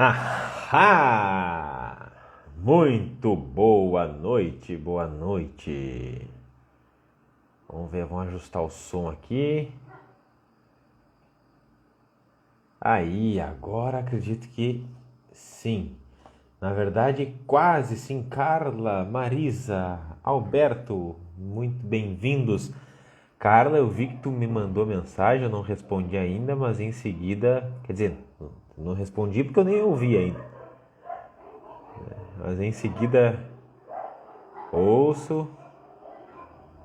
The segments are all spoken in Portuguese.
Haha! Muito boa noite, boa noite. Vamos ver, vamos ajustar o som aqui. Aí, agora acredito que sim. Na verdade, quase sim. Carla, Marisa, Alberto, muito bem-vindos. Carla, eu vi que tu me mandou mensagem, eu não respondi ainda, mas em seguida, quer dizer, não respondi porque eu nem ouvi ainda. Mas em seguida ouço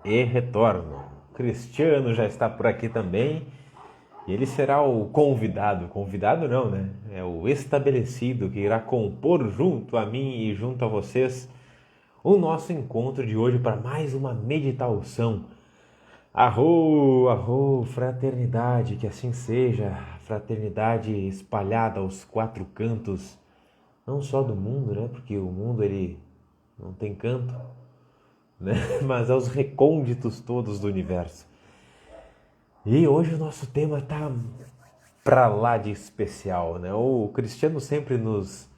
e retorno. Cristiano já está por aqui também. E ele será o convidado. Convidado não, né? É o estabelecido que irá compor junto a mim e junto a vocês o nosso encontro de hoje para mais uma meditação. Arro, arro, fraternidade, que assim seja. Fraternidade espalhada aos quatro cantos, não só do mundo, né? Porque o mundo ele não tem canto, né? Mas aos recônditos todos do universo. E hoje o nosso tema tá pra lá de especial, né? O Cristiano sempre nos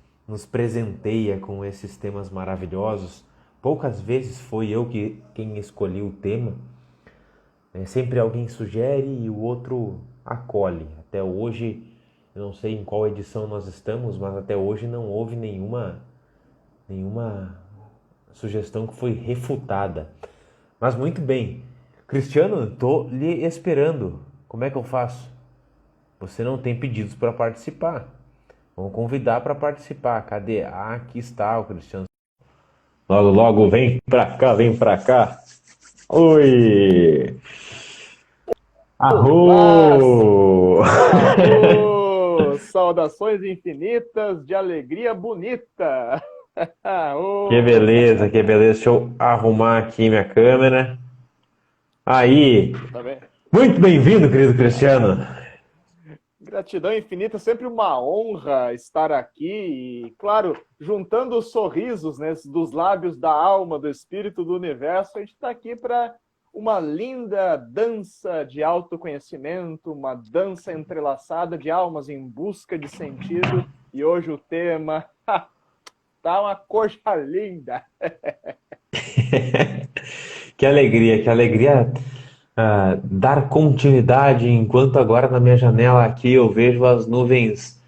presenteia com esses temas maravilhosos. Poucas vezes foi eu quem escolhi o tema. Sempre alguém sugere e o outro acolhe. Até hoje, eu não sei em qual edição nós estamos, mas até hoje não houve nenhuma sugestão que foi refutada. Mas muito bem. Cristiano, estou lhe esperando. Como é que eu faço? Você não tem pedidos para participar. Vamos convidar para participar. Cadê? Ah, aqui está o Cristiano. Logo, logo, vem pra cá, vem pra cá. Oi! Olá, Arro! arro, saudações infinitas de alegria bonita. Que Arro. beleza, que beleza. Deixa eu arrumar aqui minha câmera. Aí! Você tá bem? Muito bem-vindo, querido Cristiano. Gratidão infinita, sempre uma honra estar aqui e, claro, juntando os sorrisos, né, dos lábios da alma, do espírito do universo, a gente está aqui para uma linda dança de autoconhecimento, uma dança entrelaçada de almas em busca de sentido. E hoje o tema tá uma coisa linda. Que alegria dar continuidade enquanto agora na minha janela aqui eu vejo as nuvens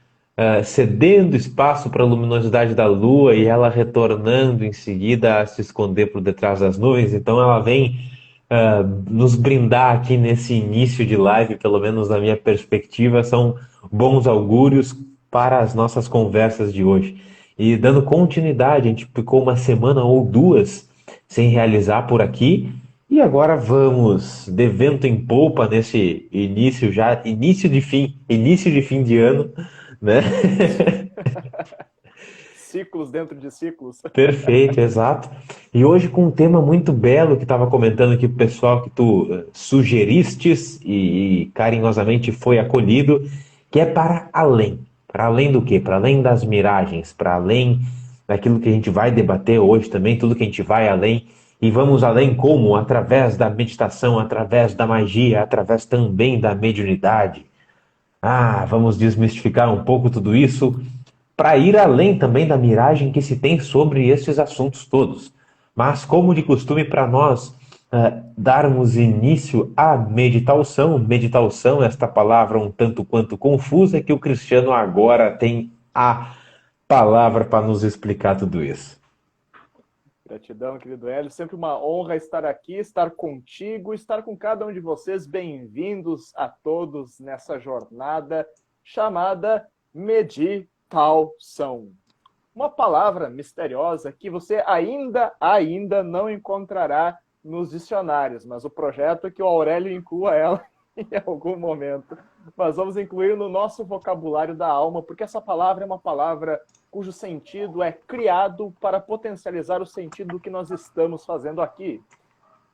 cedendo espaço para a luminosidade da lua e ela retornando em seguida a se esconder por detrás das nuvens. Então ela vem nos brindar aqui nesse início de live, pelo menos na minha perspectiva, são bons augúrios para as nossas conversas de hoje. E dando continuidade, a gente ficou uma semana ou duas sem realizar por aqui. E agora vamos de vento em polpa nesse início de fim de ano, né? Ciclos dentro de ciclos. Perfeito, exato. E hoje com um tema muito belo que estava comentando aqui pro pessoal que tu sugeristes e carinhosamente foi acolhido, que é para além. Para além do quê? Para além das miragens, para além daquilo que a gente vai debater hoje também, tudo que a gente vai além. E vamos além como? Através da meditação, através da magia, através também da mediunidade. Ah, vamos desmistificar um pouco tudo isso para ir além também da miragem que se tem sobre esses assuntos todos. Mas, como de costume para nós darmos início à meditação, esta palavra um tanto quanto confusa, que o Cristiano agora tem a palavra para nos explicar tudo isso. Gratidão, querido Hélio. Sempre uma honra estar aqui, estar contigo, estar com cada um de vocês. Bem-vindos a todos nessa jornada chamada meditação. Uma palavra misteriosa que você ainda não encontrará nos dicionários, mas o projeto é que o Aurélio inclua ela em algum momento. Mas vamos incluir no nosso vocabulário da alma, porque essa palavra é uma palavra cujo sentido é criado para potencializar o sentido do que nós estamos fazendo aqui.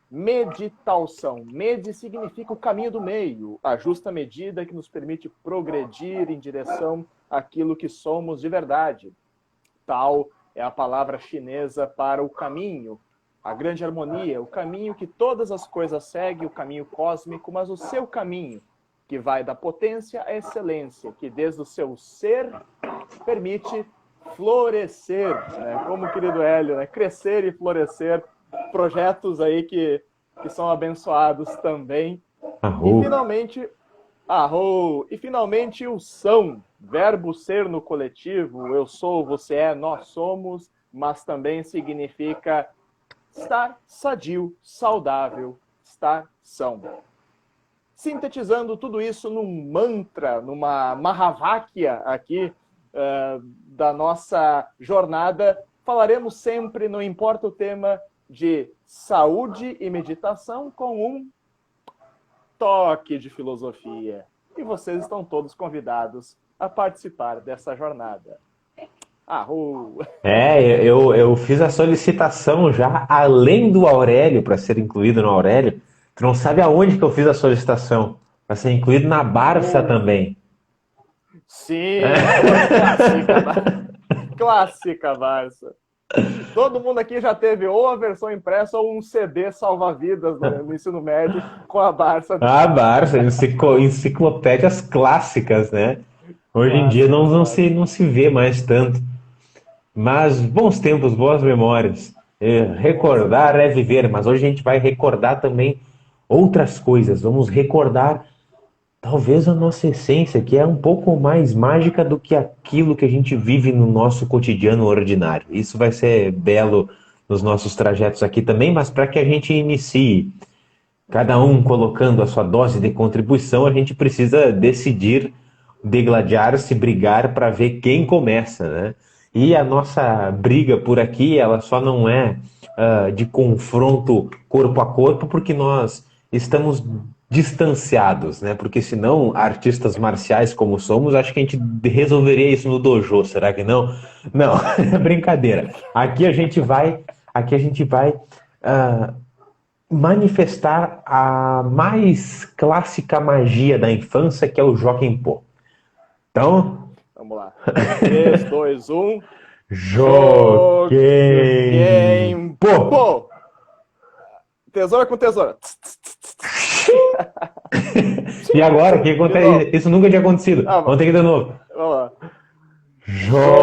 Meditação. Medi significa o caminho do meio, a justa medida que nos permite progredir em direção àquilo que somos de verdade. Tal é a palavra chinesa para o caminho, a grande harmonia, o caminho que todas as coisas seguem, o caminho cósmico, mas o seu caminho, que vai da potência à excelência, que desde o seu ser permite florescer, né? Como o querido Hélio, né? Crescer e florescer, projetos aí que são abençoados também. Arro. E finalmente o são, verbo ser no coletivo, eu sou, você é, nós somos, mas também significa estar sadio, saudável, estar são. Sintetizando tudo isso num mantra, numa Mahavakya aqui da nossa jornada, falaremos sempre, não importa o tema, de saúde e meditação com um toque de filosofia. E vocês estão todos convidados a participar dessa jornada. Eu fiz a solicitação já, além do Aurélio, para ser incluído no Aurélio. Tu não sabe aonde que eu fiz a solicitação? Para ser incluído na Barça também. Sim, clássica Barça. Todo mundo aqui já teve ou a versão impressa ou um CD salva-vidas no ensino médio com a Barça. A Barça, enciclopédias clássicas, né? Hoje em dia não se vê mais tanto. Mas bons tempos, boas memórias. Recordar é viver, mas hoje a gente vai recordar também outras coisas. Vamos recordar talvez a nossa essência, que é um pouco mais mágica do que aquilo que a gente vive no nosso cotidiano ordinário. Isso vai ser belo nos nossos trajetos aqui também, mas para que a gente inicie, cada um colocando a sua dose de contribuição, a gente precisa decidir, degladiar-se, brigar para ver quem começa, né? E a nossa briga por aqui, ela só não é de confronto corpo a corpo, porque nós estamos distanciados, né? Porque senão, artistas marciais como somos, acho que a gente resolveria isso no dojo, será que não? Não, é brincadeira. Aqui a gente vai manifestar a mais clássica magia da infância, que é o Jockey-Pô. Então, vamos lá. 3, 2, 1. Jockey-Pô! Tesoura com tesoura. E agora, o que acontece? Isso nunca tinha acontecido. Vamos ter que ir de novo. Vamos lá. Jockey-Pô!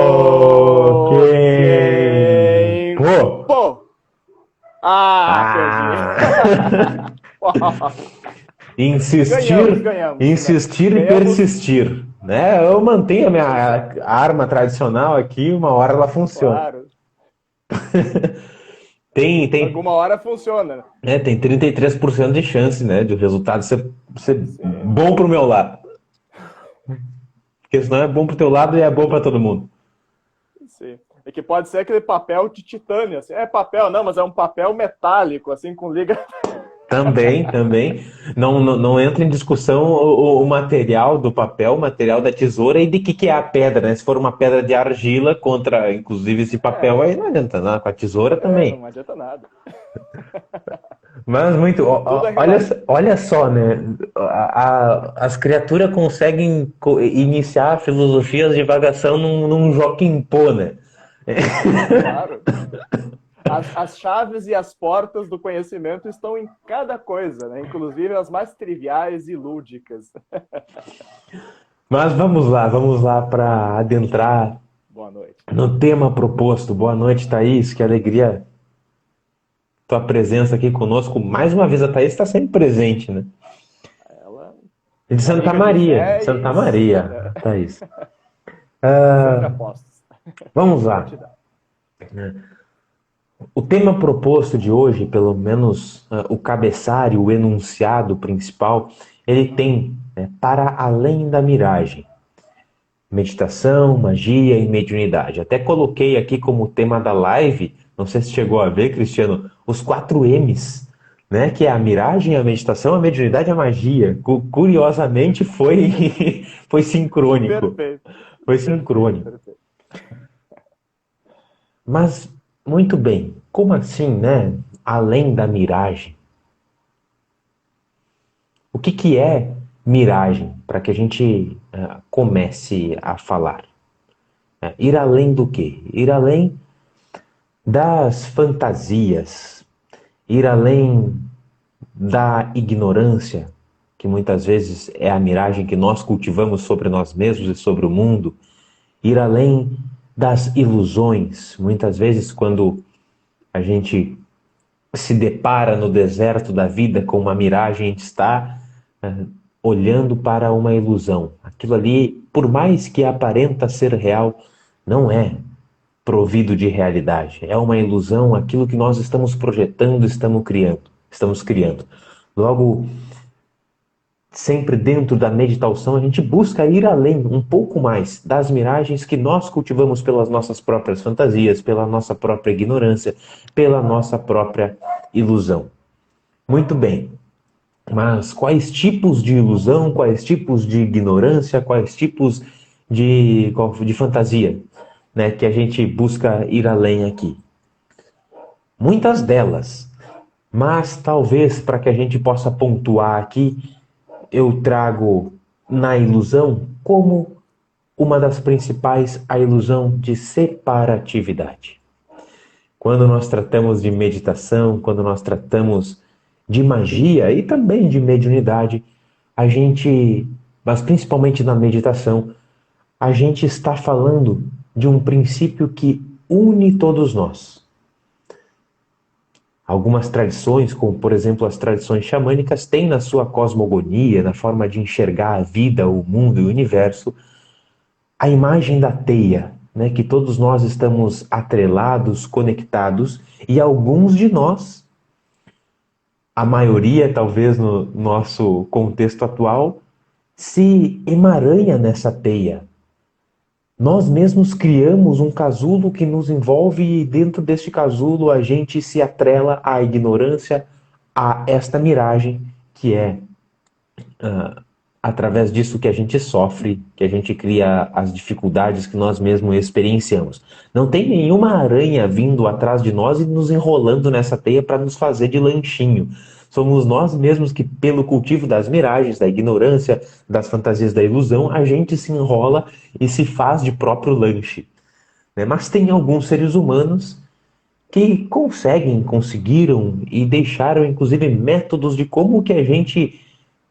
Insistir, ganhamos, insistir e persistir. Né? Eu mantenho a minha arma tradicional aqui, uma hora ela funciona. Claro. Tem alguma hora funciona. Tem 33% de chance, né, de o resultado ser bom pro meu lado. Porque senão é bom pro teu lado e é bom para todo mundo. Sim. É que pode ser aquele papel de titânio, assim. É papel, não, mas é um papel metálico, assim, com liga. Também. Não entra em discussão o material do papel, o material da tesoura e de que é a pedra, né? Se for uma pedra de argila contra, inclusive, esse papel, aí não adianta nada. Com a tesoura também. Não adianta nada. Mas muito. Olha só, né? As criaturas conseguem iniciar filosofias de divagação num Jockey-Pô, né? Claro. As chaves e as portas do conhecimento estão em cada coisa, né? Inclusive as mais triviais e lúdicas. Mas vamos lá para adentrar no tema proposto. Boa noite, Thaís, que alegria tua presença aqui conosco. Mais uma vez, a Thaís está sempre presente, né? Ela... De Santa Maria, Thaís. Sempre apostos. Vamos lá. O tema proposto de hoje, pelo menos o cabeçalho, o enunciado principal, ele tem para além da miragem. Meditação, magia e mediunidade. Até coloquei aqui como tema da live, não sei se chegou a ver, Cristiano, os 4 M's, né? Que é a miragem, a meditação, a mediunidade e a magia. Curiosamente foi sincrônico. Perfeito. Foi sincrônico. Perfeito. Mas, muito bem, como assim, né? Além da miragem? O que é miragem? Para que a gente comece a falar. Ir além do quê? Ir além das fantasias. Ir além da ignorância, que muitas vezes é a miragem que nós cultivamos sobre nós mesmos e sobre o mundo. ir além das ilusões. Muitas vezes, quando a gente se depara no deserto da vida com uma miragem, a gente está olhando para uma ilusão. Aquilo ali, por mais que aparenta ser real, não é provido de realidade. É uma ilusão, aquilo que nós estamos projetando, estamos criando. Logo, sempre dentro da meditação, a gente busca ir além, um pouco mais, das miragens que nós cultivamos pelas nossas próprias fantasias, pela nossa própria ignorância, pela nossa própria ilusão. Muito bem, mas quais tipos de ilusão, quais tipos de ignorância, quais tipos de fantasia, né, que a gente busca ir além aqui? Muitas delas, mas talvez para que a gente possa pontuar aqui, eu trago na ilusão como uma das principais a ilusão de separatividade. Quando nós tratamos de meditação, quando nós tratamos de magia e também de mediunidade, a gente, mas principalmente na meditação, a gente está falando de um princípio que une todos nós. Algumas tradições, como por exemplo as tradições xamânicas, têm na sua cosmogonia, na forma de enxergar a vida, o mundo e o universo, a imagem da teia, né, que todos nós estamos atrelados, conectados, e alguns de nós, a maioria talvez no nosso contexto atual, se emaranha nessa teia. Nós mesmos criamos um casulo que nos envolve e dentro deste casulo a gente se atrela à ignorância, a esta miragem que é através disso que a gente sofre, que a gente cria as dificuldades que nós mesmos experienciamos. Não tem nenhuma aranha vindo atrás de nós e nos enrolando nessa teia para nos fazer de lanchinho. Somos nós mesmos que, pelo cultivo das miragens, da ignorância, das fantasias da ilusão, a gente se enrola e se faz de próprio lanche. Né? Mas tem alguns seres humanos que conseguiram e deixaram, inclusive, métodos de como que a gente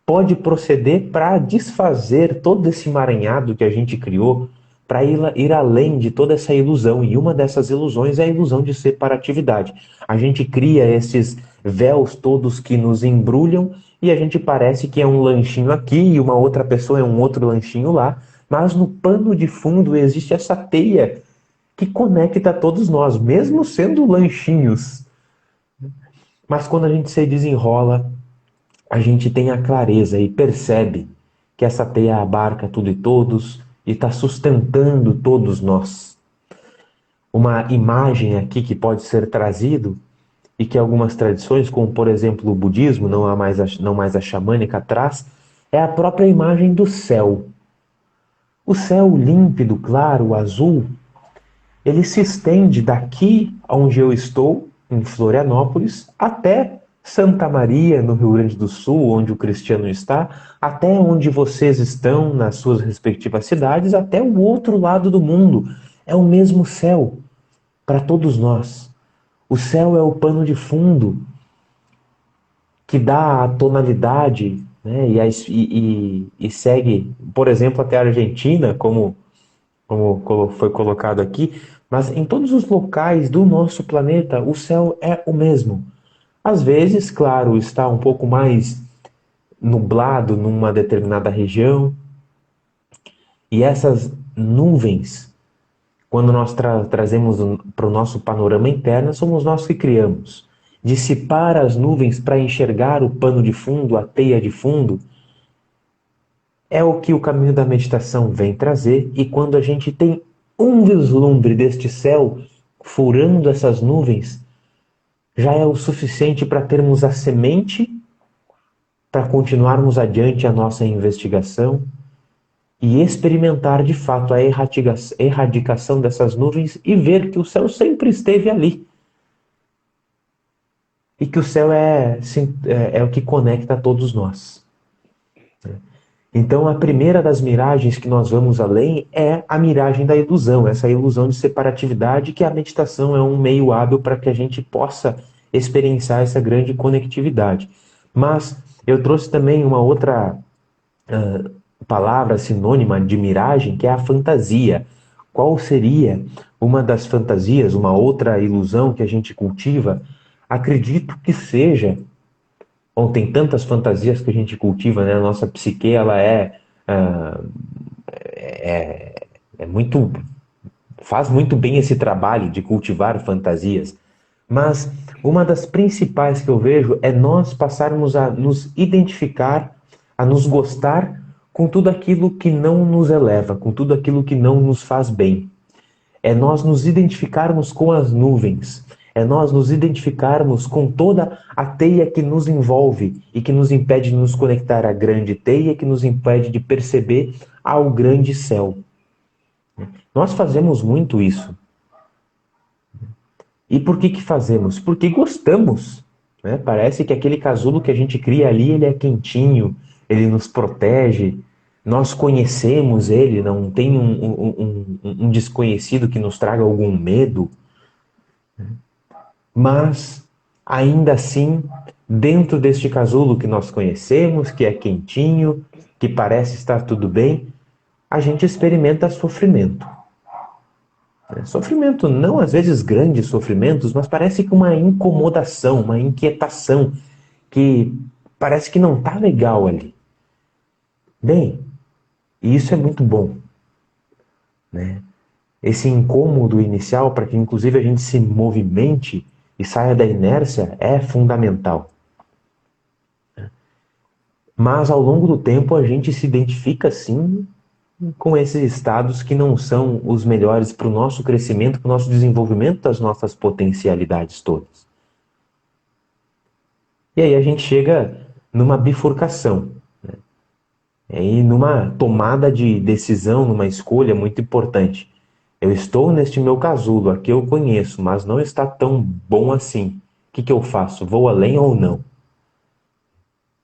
pode proceder para desfazer todo esse emaranhado que a gente criou, para ir além de toda essa ilusão. E uma dessas ilusões é a ilusão de separatividade. A gente cria esses véus todos que nos embrulham e a gente parece que é um lanchinho aqui e uma outra pessoa é um outro lanchinho lá, mas no pano de fundo existe essa teia que conecta todos nós, mesmo sendo lanchinhos. Mas quando a gente se desenrola, a gente tem a clareza e percebe que essa teia abarca tudo e todos e está sustentando todos nós. Uma imagem aqui que pode ser trazido e que algumas tradições, como por exemplo o budismo, não mais a xamânica, traz, é a própria imagem do céu. O céu límpido, claro, azul, ele se estende daqui onde eu estou, em Florianópolis, até Santa Maria, no Rio Grande do Sul, onde o Cristiano está, até onde vocês estão nas suas respectivas cidades, até o outro lado do mundo. É o mesmo céu para todos nós. O céu é o pano de fundo que dá a tonalidade, né, e segue, por exemplo, até a Argentina, como foi colocado aqui, mas em todos os locais do nosso planeta, o céu é o mesmo. Às vezes, claro, está um pouco mais nublado numa determinada região, e essas nuvens, quando nós trazemos para o nosso panorama interno, somos nós que criamos. Dissipar as nuvens para enxergar o pano de fundo, a teia de fundo, é o que o caminho da meditação vem trazer, e quando a gente tem um vislumbre deste céu furando essas nuvens, já é o suficiente para termos a semente para continuarmos adiante a nossa investigação e experimentar de fato a erradicação dessas nuvens e ver que o céu sempre esteve ali. E que o céu é o que conecta a todos nós. Então, a primeira das miragens que nós vamos além é a miragem da ilusão, essa ilusão de separatividade, que a meditação é um meio hábil para que a gente possa experienciar essa grande conectividade. Mas eu trouxe também uma outra palavra sinônima de miragem, que é a fantasia, Qual seria uma das fantasias, uma outra ilusão que a gente cultiva? Acredito que seja. Bom, tem tantas fantasias que a gente cultiva, né? A nossa psique, ela ah, é muito, faz muito bem esse trabalho de cultivar fantasias. Mas uma das principais que eu vejo é nós passarmos a nos identificar, a nos gostar com tudo aquilo que não nos eleva, com tudo aquilo que não nos faz bem. É nós nos identificarmos com as nuvens. É nós nos identificarmos com toda a teia que nos envolve e que nos impede de nos conectar à grande teia, que nos impede de perceber ao grande céu. Nós fazemos muito isso. E por que que fazemos? Porque gostamos, né? Parece que aquele casulo que a gente cria ali, ele é quentinho, ele nos protege, nós conhecemos ele, não tem um desconhecido que nos traga algum medo, mas ainda assim, dentro deste casulo que nós conhecemos, que é quentinho, que parece estar tudo bem, a gente experimenta sofrimento. Sofrimento, não às vezes grandes sofrimentos, mas parece que uma incomodação, uma inquietação, que parece que não está legal ali. Bem, e isso é muito bom, né? Esse incômodo inicial, para que inclusive a gente se movimente e saia da inércia, é fundamental. Mas ao longo do tempo a gente se identifica sim com esses estados que não são os melhores para o nosso crescimento, para o nosso desenvolvimento das nossas potencialidades todas. E aí a gente chega numa bifurcação, né? E numa tomada de decisão, numa escolha muito importante. Eu estou neste meu casulo, aqui eu conheço, mas não está tão bom assim. O que que eu faço? Vou além ou não?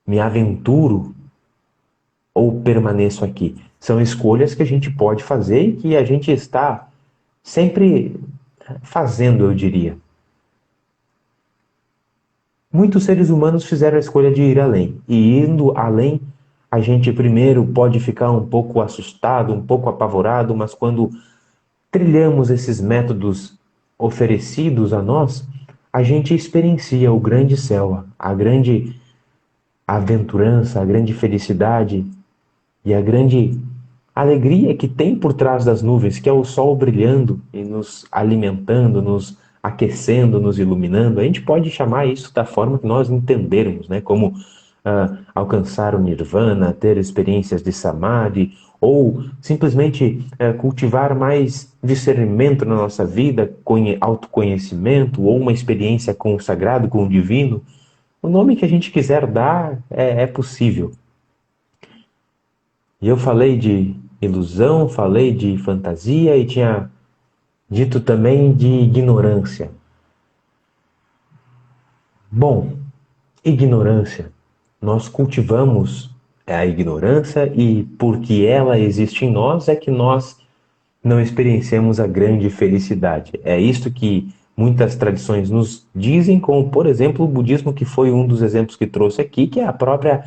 Me aventuro ou permaneço aqui? São escolhas que a gente pode fazer e que a gente está sempre fazendo, eu diria. Muitos seres humanos fizeram a escolha de ir além. E indo além, a gente primeiro pode ficar um pouco assustado, um pouco apavorado, mas quando trilhamos esses métodos oferecidos a nós, a gente experiencia o grande céu, a grande aventurança, a grande felicidade e a grande alegria que tem por trás das nuvens, que é o sol brilhando e nos alimentando, nos aquecendo, nos iluminando. A gente pode chamar isso da forma que nós entendermos, né? Como alcançar o nirvana, ter experiências de samadhi, ou simplesmente cultivar mais discernimento na nossa vida, autoconhecimento, ou uma experiência com o sagrado, com o divino. O nome que a gente quiser dar é possível. E eu falei de ilusão, falei de fantasia e tinha dito também de ignorância. Bom, ignorância. Nós cultivamos a ignorância e porque ela existe em nós é que nós não experienciamos a grande felicidade. É isto que muitas tradições nos dizem, como por exemplo o budismo, que foi um dos exemplos que trouxe aqui, que é a própria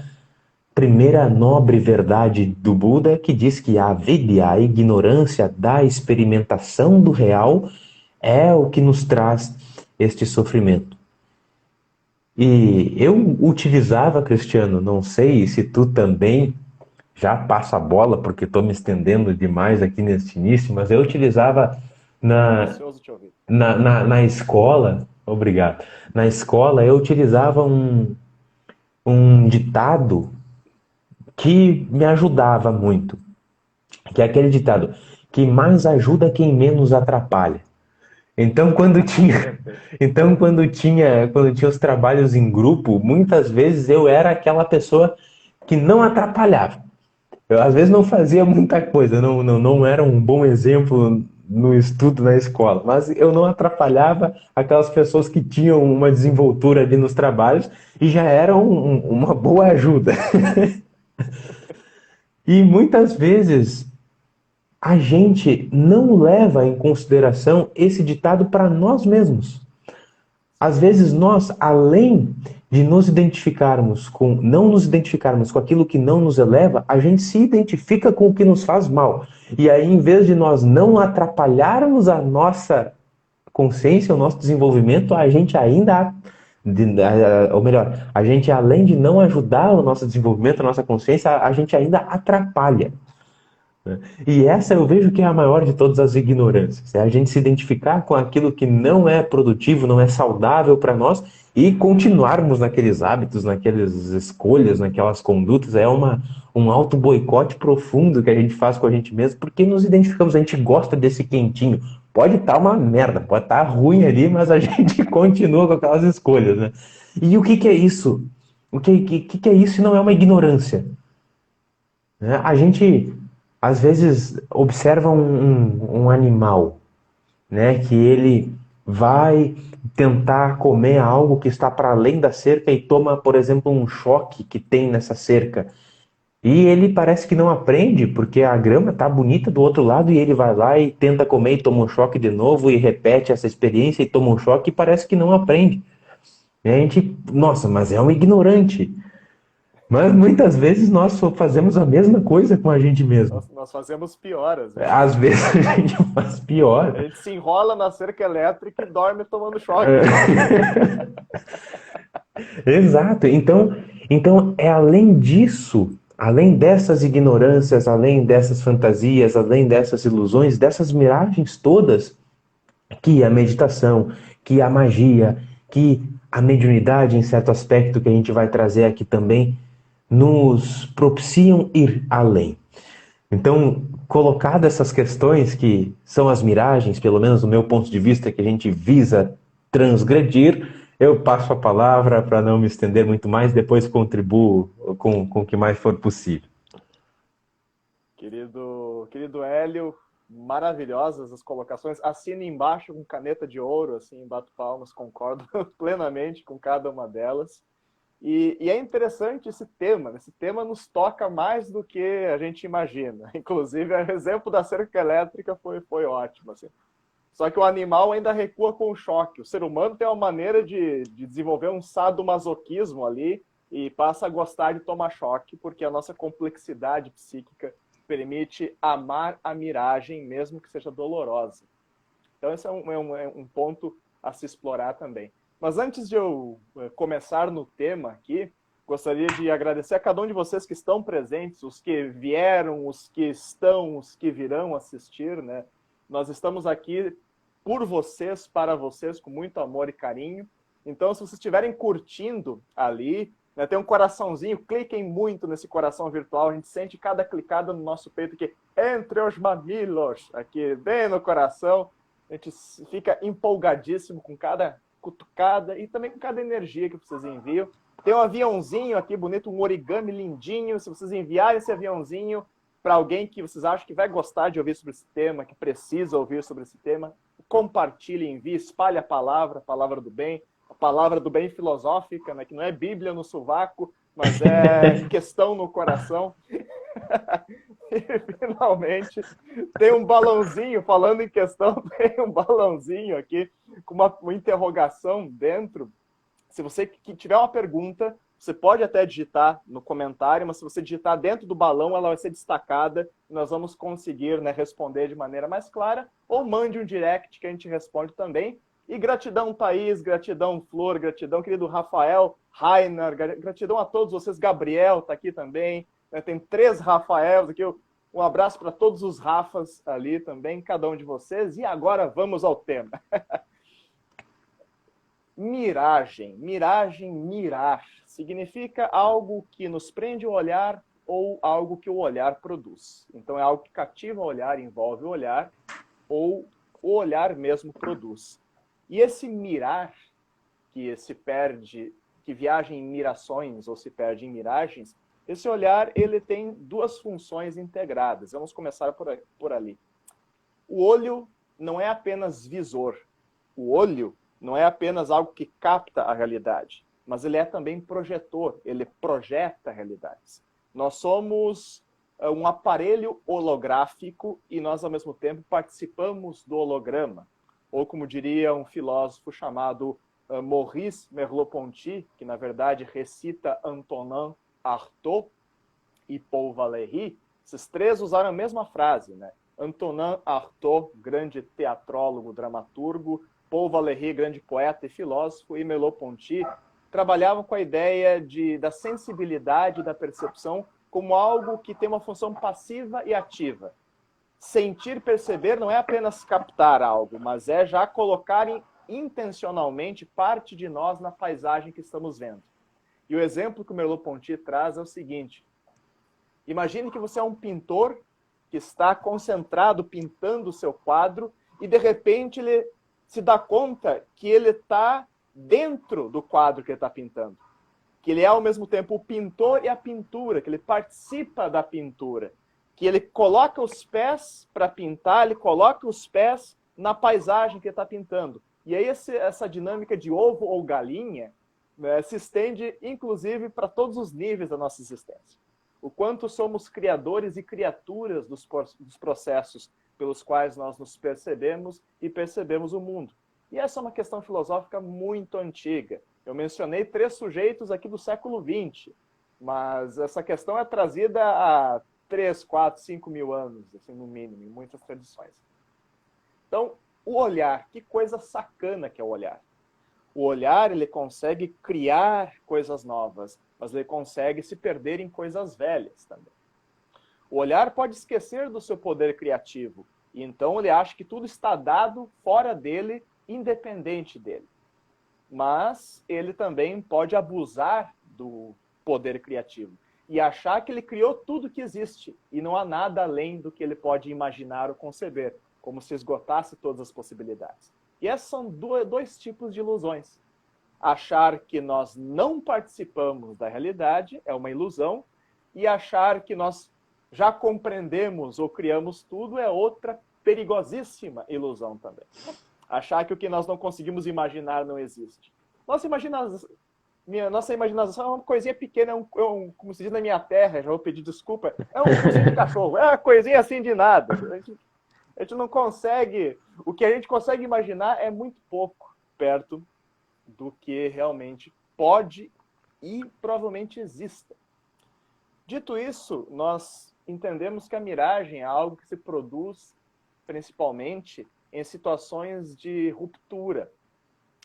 primeira nobre verdade do Buda, que diz que a avidya, a ignorância da experimentação do real, é o que nos traz este sofrimento. E eu utilizava, Cristiano, não sei se tu também, já passa a bola, porque estou me estendendo demais aqui neste início, mas eu utilizava na escola, obrigado, na escola eu utilizava um ditado que me ajudava muito, que é aquele ditado, que mais ajuda quem menos atrapalha. Então, quando tinha os trabalhos em grupo, muitas vezes eu era aquela pessoa que não atrapalhava. Eu, às vezes, não fazia muita coisa, não era um bom exemplo no estudo na escola, mas eu não atrapalhava aquelas pessoas que tinham uma desenvoltura ali nos trabalhos e já eram uma boa ajuda. E muitas vezes a gente não leva em consideração esse ditado para nós mesmos. Às vezes nós, além de nos identificarmos com, não nos identificarmos com aquilo que não nos eleva, a gente se identifica com o que nos faz mal. E aí, em vez de nós não atrapalharmos a nossa consciência, o nosso desenvolvimento, a gente ainda, ou melhor, a gente além de não ajudar o nosso desenvolvimento, a nossa consciência, a gente ainda atrapalha. E essa eu vejo que é a maior de todas as ignorâncias. É a gente se identificar com aquilo que não é produtivo, não é saudável para nós e continuarmos naqueles hábitos, naquelas escolhas, naquelas condutas. É um auto-boicote profundo que a gente faz com a gente mesmo, porque nos identificamos, a gente gosta desse quentinho. Pode estar uma merda, pode estar ruim ali, mas a gente continua com aquelas escolhas, né? E o que que é isso? O que é isso se não é uma ignorância? Né? A gente, às vezes, observa um animal, né, que ele vai tentar comer algo que está para além da cerca e toma, por exemplo, um choque que tem nessa cerca. E ele parece que não aprende, porque a grama está bonita do outro lado e ele vai lá e tenta comer e toma um choque de novo e repete essa experiência e toma um choque e parece que não aprende. E a gente, nossa, mas é um ignorante. Mas muitas vezes nós só fazemos a mesma coisa com a gente mesmo. Nós fazemos pior, às vezes. Às vezes a gente faz pior. A gente se enrola na cerca elétrica e dorme tomando choque. Exato. Então é além disso, além dessas ignorâncias, além dessas fantasias, além dessas ilusões, dessas miragens todas, que a meditação, que a magia, que a mediunidade, em certo aspecto que a gente vai trazer aqui também, nos propiciam ir além. Então, colocadas essas questões que são as miragens, pelo menos do meu ponto de vista, que a gente visa transgredir, eu passo a palavra para não me estender muito mais, depois contribuo com o que mais for possível. Querido Hélio, maravilhosas as colocações. Assine embaixo com caneta de ouro, assim, bato palmas, concordo plenamente com cada uma delas. E é interessante esse tema. Esse tema nos toca mais do que a gente imagina. Inclusive, o exemplo da cerca elétrica foi ótimo. Assim. Só que o animal ainda recua com o choque. O ser humano tem uma maneira de desenvolver um sadomasoquismo ali e passa a gostar de tomar choque, porque a nossa complexidade psíquica permite amar a miragem, mesmo que seja dolorosa. Então, esse é um ponto a se explorar também. Mas antes de eu começar no tema aqui, gostaria de agradecer a cada um de vocês que estão presentes, os que vieram, os que estão, os que virão assistir, né? Nós estamos aqui por vocês, para vocês, com muito amor e carinho. Então, se vocês estiverem curtindo ali, né, tem um coraçãozinho, cliquem muito nesse coração virtual, a gente sente cada clicada no nosso peito aqui, entre os mamilos, aqui bem no coração, a gente fica empolgadíssimo com cada cutucada e também com cada energia que vocês enviam. Tem um aviãozinho aqui bonito, um origami lindinho. Se vocês enviarem esse aviãozinho para alguém que vocês acham que vai gostar de ouvir sobre esse tema, que precisa ouvir sobre esse tema, compartilhe, envie, espalhe a palavra do bem, a palavra do bem filosófica, né, que não é Bíblia no sovaco, mas é questão no coração. E, finalmente, tem um balãozinho, falando em questão, tem um balãozinho aqui com uma interrogação dentro. Se você tiver uma pergunta, você pode até digitar no comentário, mas se você digitar dentro do balão, ela vai ser destacada e nós vamos conseguir, né, responder de maneira mais clara, ou mande um direct que a gente responde também. E gratidão, Thaís, gratidão, Flor, gratidão, querido Rafael, Rainer, gratidão a todos vocês, Gabriel está aqui também, né, tem 3 Rafaels aqui, um abraço para todos os Rafas ali também, cada um de vocês. E agora vamos ao tema. Miragem, mirar, significa algo que nos prende o olhar ou algo que o olhar produz. Então é algo que cativa o olhar, envolve o olhar, ou o olhar mesmo produz. E esse mirar, que se perde, que viaja em mirações ou se perde em miragens, esse olhar ele tem 2 funções integradas. Vamos começar por ali. O olho não é apenas visor. O olho não é apenas algo que capta a realidade, mas ele é também projetor, ele projeta realidades. Nós somos um aparelho holográfico e nós, ao mesmo tempo, participamos do holograma. Ou, como diria um filósofo chamado Maurice Merleau-Ponty, que na verdade recita Antonin Artaud e Paul Valéry, esses três usaram a mesma frase, né? Antonin Artaud, grande teatrólogo, dramaturgo, Paul Valéry, grande poeta e filósofo, e Merleau-Ponty trabalhavam com a ideia da sensibilidade da percepção como algo que tem uma função passiva e ativa. Sentir, perceber não é apenas captar algo, mas é já colocar intencionalmente parte de nós na paisagem que estamos vendo. E o exemplo que o Merleau-Ponty traz é o seguinte: imagine que você é um pintor que está concentrado pintando o seu quadro e de repente ele se dá conta que ele está dentro do quadro que ele está pintando. Que ele é ao mesmo tempo o pintor e a pintura, que ele participa da pintura. Que ele coloca os pés para pintar, ele coloca os pés na paisagem que ele está pintando. E aí essa dinâmica de ovo ou galinha, né, se estende inclusive para todos os níveis da nossa existência. O quanto somos criadores e criaturas dos processos pelos quais nós nos percebemos e percebemos o mundo. E essa é uma questão filosófica muito antiga. Eu mencionei 3 sujeitos aqui do século XX, mas essa questão é trazida há 3, 4, 5 mil anos, assim, no mínimo, em muitas tradições. Então, o olhar, que coisa sacana que é o olhar. O olhar, ele consegue criar coisas novas, mas ele consegue se perder em coisas velhas também. O olhar pode esquecer do seu poder criativo, e então ele acha que tudo está dado fora dele, independente dele. Mas ele também pode abusar do poder criativo e achar que ele criou tudo que existe e não há nada além do que ele pode imaginar ou conceber, como se esgotasse todas as possibilidades. E esses são 2 tipos de ilusões. Achar que nós não participamos da realidade é uma ilusão, e achar que nós já compreendemos ou criamos tudo é outra perigosíssima ilusão também. Achar que o que nós não conseguimos imaginar não existe. Nossa imaginação é uma coisinha pequena, como se diz na minha terra, já vou pedir desculpa, é um coisinho de cachorro, é uma coisinha assim de nada. A gente não consegue, o que a gente consegue imaginar é muito pouco perto do que realmente pode e provavelmente exista. Dito isso, nós entendemos que a miragem é algo que se produz principalmente em situações de ruptura.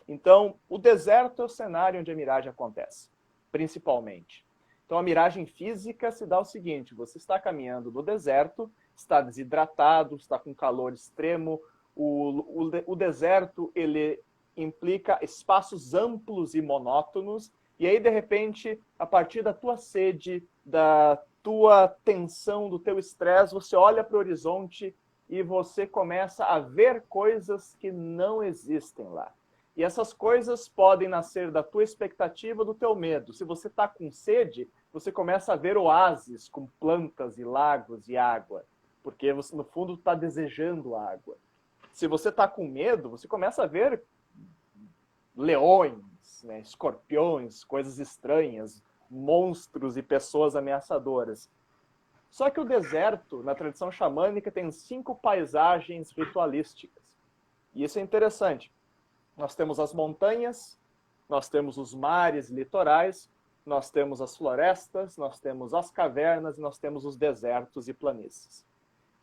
Então, o deserto é o cenário onde a miragem acontece, principalmente. Então, a miragem física se dá o seguinte: você está caminhando no deserto, está desidratado, está com calor extremo, o deserto ele implica espaços amplos e monótonos, e aí, de repente, a partir da tua sede, da tua tensão, do teu estresse, você olha para o horizonte e você começa a ver coisas que não existem lá. E essas coisas podem nascer da tua expectativa, do teu medo. Se você está com sede, você começa a ver oásis com plantas e lagos e água, porque você, no fundo, está desejando água. Se você está com medo, você começa a ver leões, né, escorpiões, coisas estranhas, monstros e pessoas ameaçadoras. Só que o deserto, na tradição xamânica, tem 5 paisagens ritualísticas. E isso é interessante. Nós temos as montanhas, nós temos os mares e litorais, nós temos as florestas, nós temos as cavernas e nós temos os desertos e planícies.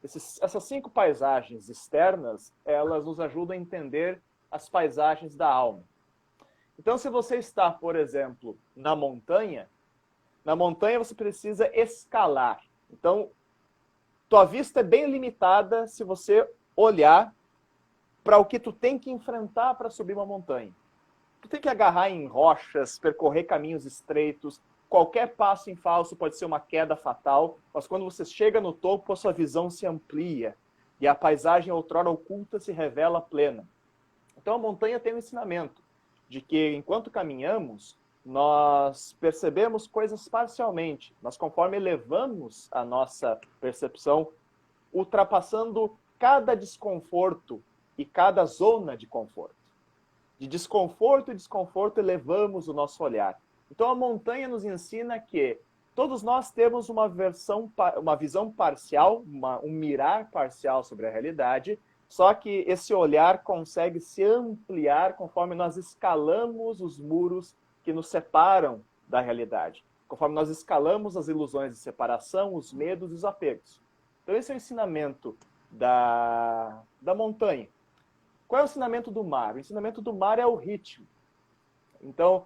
Essas 5 paisagens externas, elas nos ajudam a entender as paisagens da alma. Então, se você está, por exemplo, na montanha você precisa escalar. Então, tua vista é bem limitada se você olhar para o que tu tem que enfrentar para subir uma montanha. Tu tem que agarrar em rochas, percorrer caminhos estreitos. Qualquer passo em falso pode ser uma queda fatal, mas quando você chega no topo, a sua visão se amplia e a paisagem outrora oculta se revela plena. Então a montanha tem um ensinamento de que enquanto caminhamos, nós percebemos coisas parcialmente, mas conforme elevamos a nossa percepção, ultrapassando cada desconforto e cada zona de conforto. De desconforto e desconforto elevamos o nosso olhar. Então a montanha nos ensina que todos nós temos uma visão parcial, um mirar parcial sobre a realidade, Só que esse olhar consegue se ampliar conforme nós escalamos os muros que nos separam da realidade. Conforme nós escalamos as ilusões de separação, os medos e os apegos. Então esse é o ensinamento da montanha. Qual é o ensinamento do mar? O ensinamento do mar é o ritmo. Então,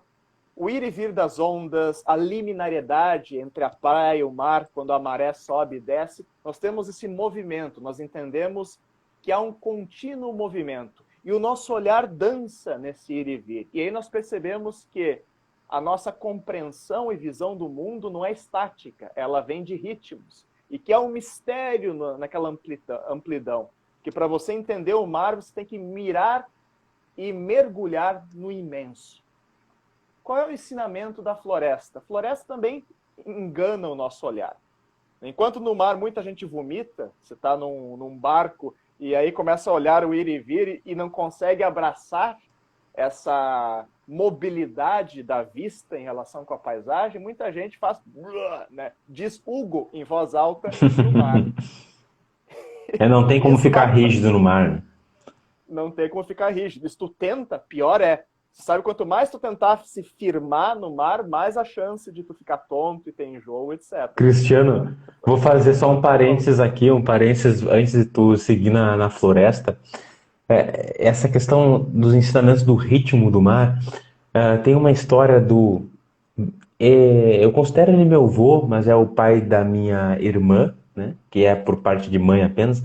o ir e vir das ondas, a liminariedade entre a praia e o mar, quando a maré sobe e desce, nós temos esse movimento, nós entendemos que há um contínuo movimento. E o nosso olhar dança nesse ir e vir. E aí nós percebemos que a nossa compreensão e visão do mundo não é estática, ela vem de ritmos. E que há um mistério naquela amplidão. Que para você entender o mar, você tem que mirar e mergulhar no imenso. Qual é o ensinamento da floresta? A floresta também engana o nosso olhar. Enquanto no mar muita gente vomita, você está num barco e aí começa a olhar o ir e vir e não consegue abraçar essa mobilidade da vista em relação com a paisagem, muita gente faz, né, diz Hugo em voz alta no mar. Não tem como ficar rígido no mar. Né? Não tem como ficar rígido. Se tu tenta, pior é. Você sabe, quanto mais tu tentar se firmar no mar, mais a chance de tu ficar tonto e ter enjoo, etc. Cristiano, vou fazer só um parênteses aqui, antes de tu seguir na floresta. Essa questão dos ensinamentos do ritmo do mar, tem uma história do... eu considero ele meu avô, mas é o pai da minha irmã, né, que é por parte de mãe apenas.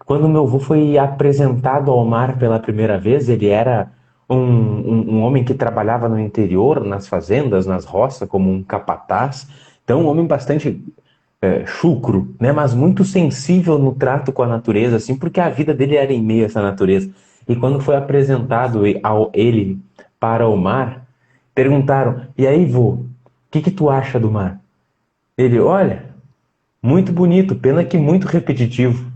Quando meu avô foi apresentado ao mar pela primeira vez, ele era um homem que trabalhava no interior, nas fazendas, nas roças, como um capataz. Então, um homem bastante chucro, né, mas muito sensível no trato com a natureza, assim, porque a vida dele era em meio a essa natureza. E quando foi apresentado ele para o mar, perguntaram: e aí, vô, o que tu acha do mar? Ele: olha, muito bonito, pena que muito repetitivo.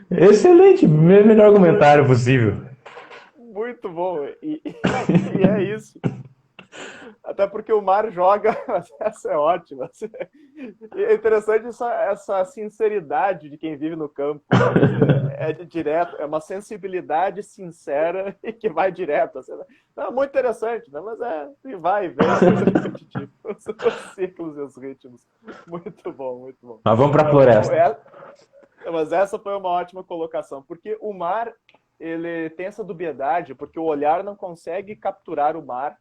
Excelente, melhor comentário possível. Muito bom, e é isso. Até porque o mar joga, essa é ótima. É interessante essa sinceridade de quem vive no campo. É direto, é uma sensibilidade sincera e que vai direto. É muito interessante, né? Mas vai e vem, repetitivo. Os ciclos e os ritmos. Muito bom, muito bom. Mas vamos para a floresta. Mas essa foi uma ótima colocação, porque o mar, ele tem essa dubiedade, porque o olhar não consegue capturar o mar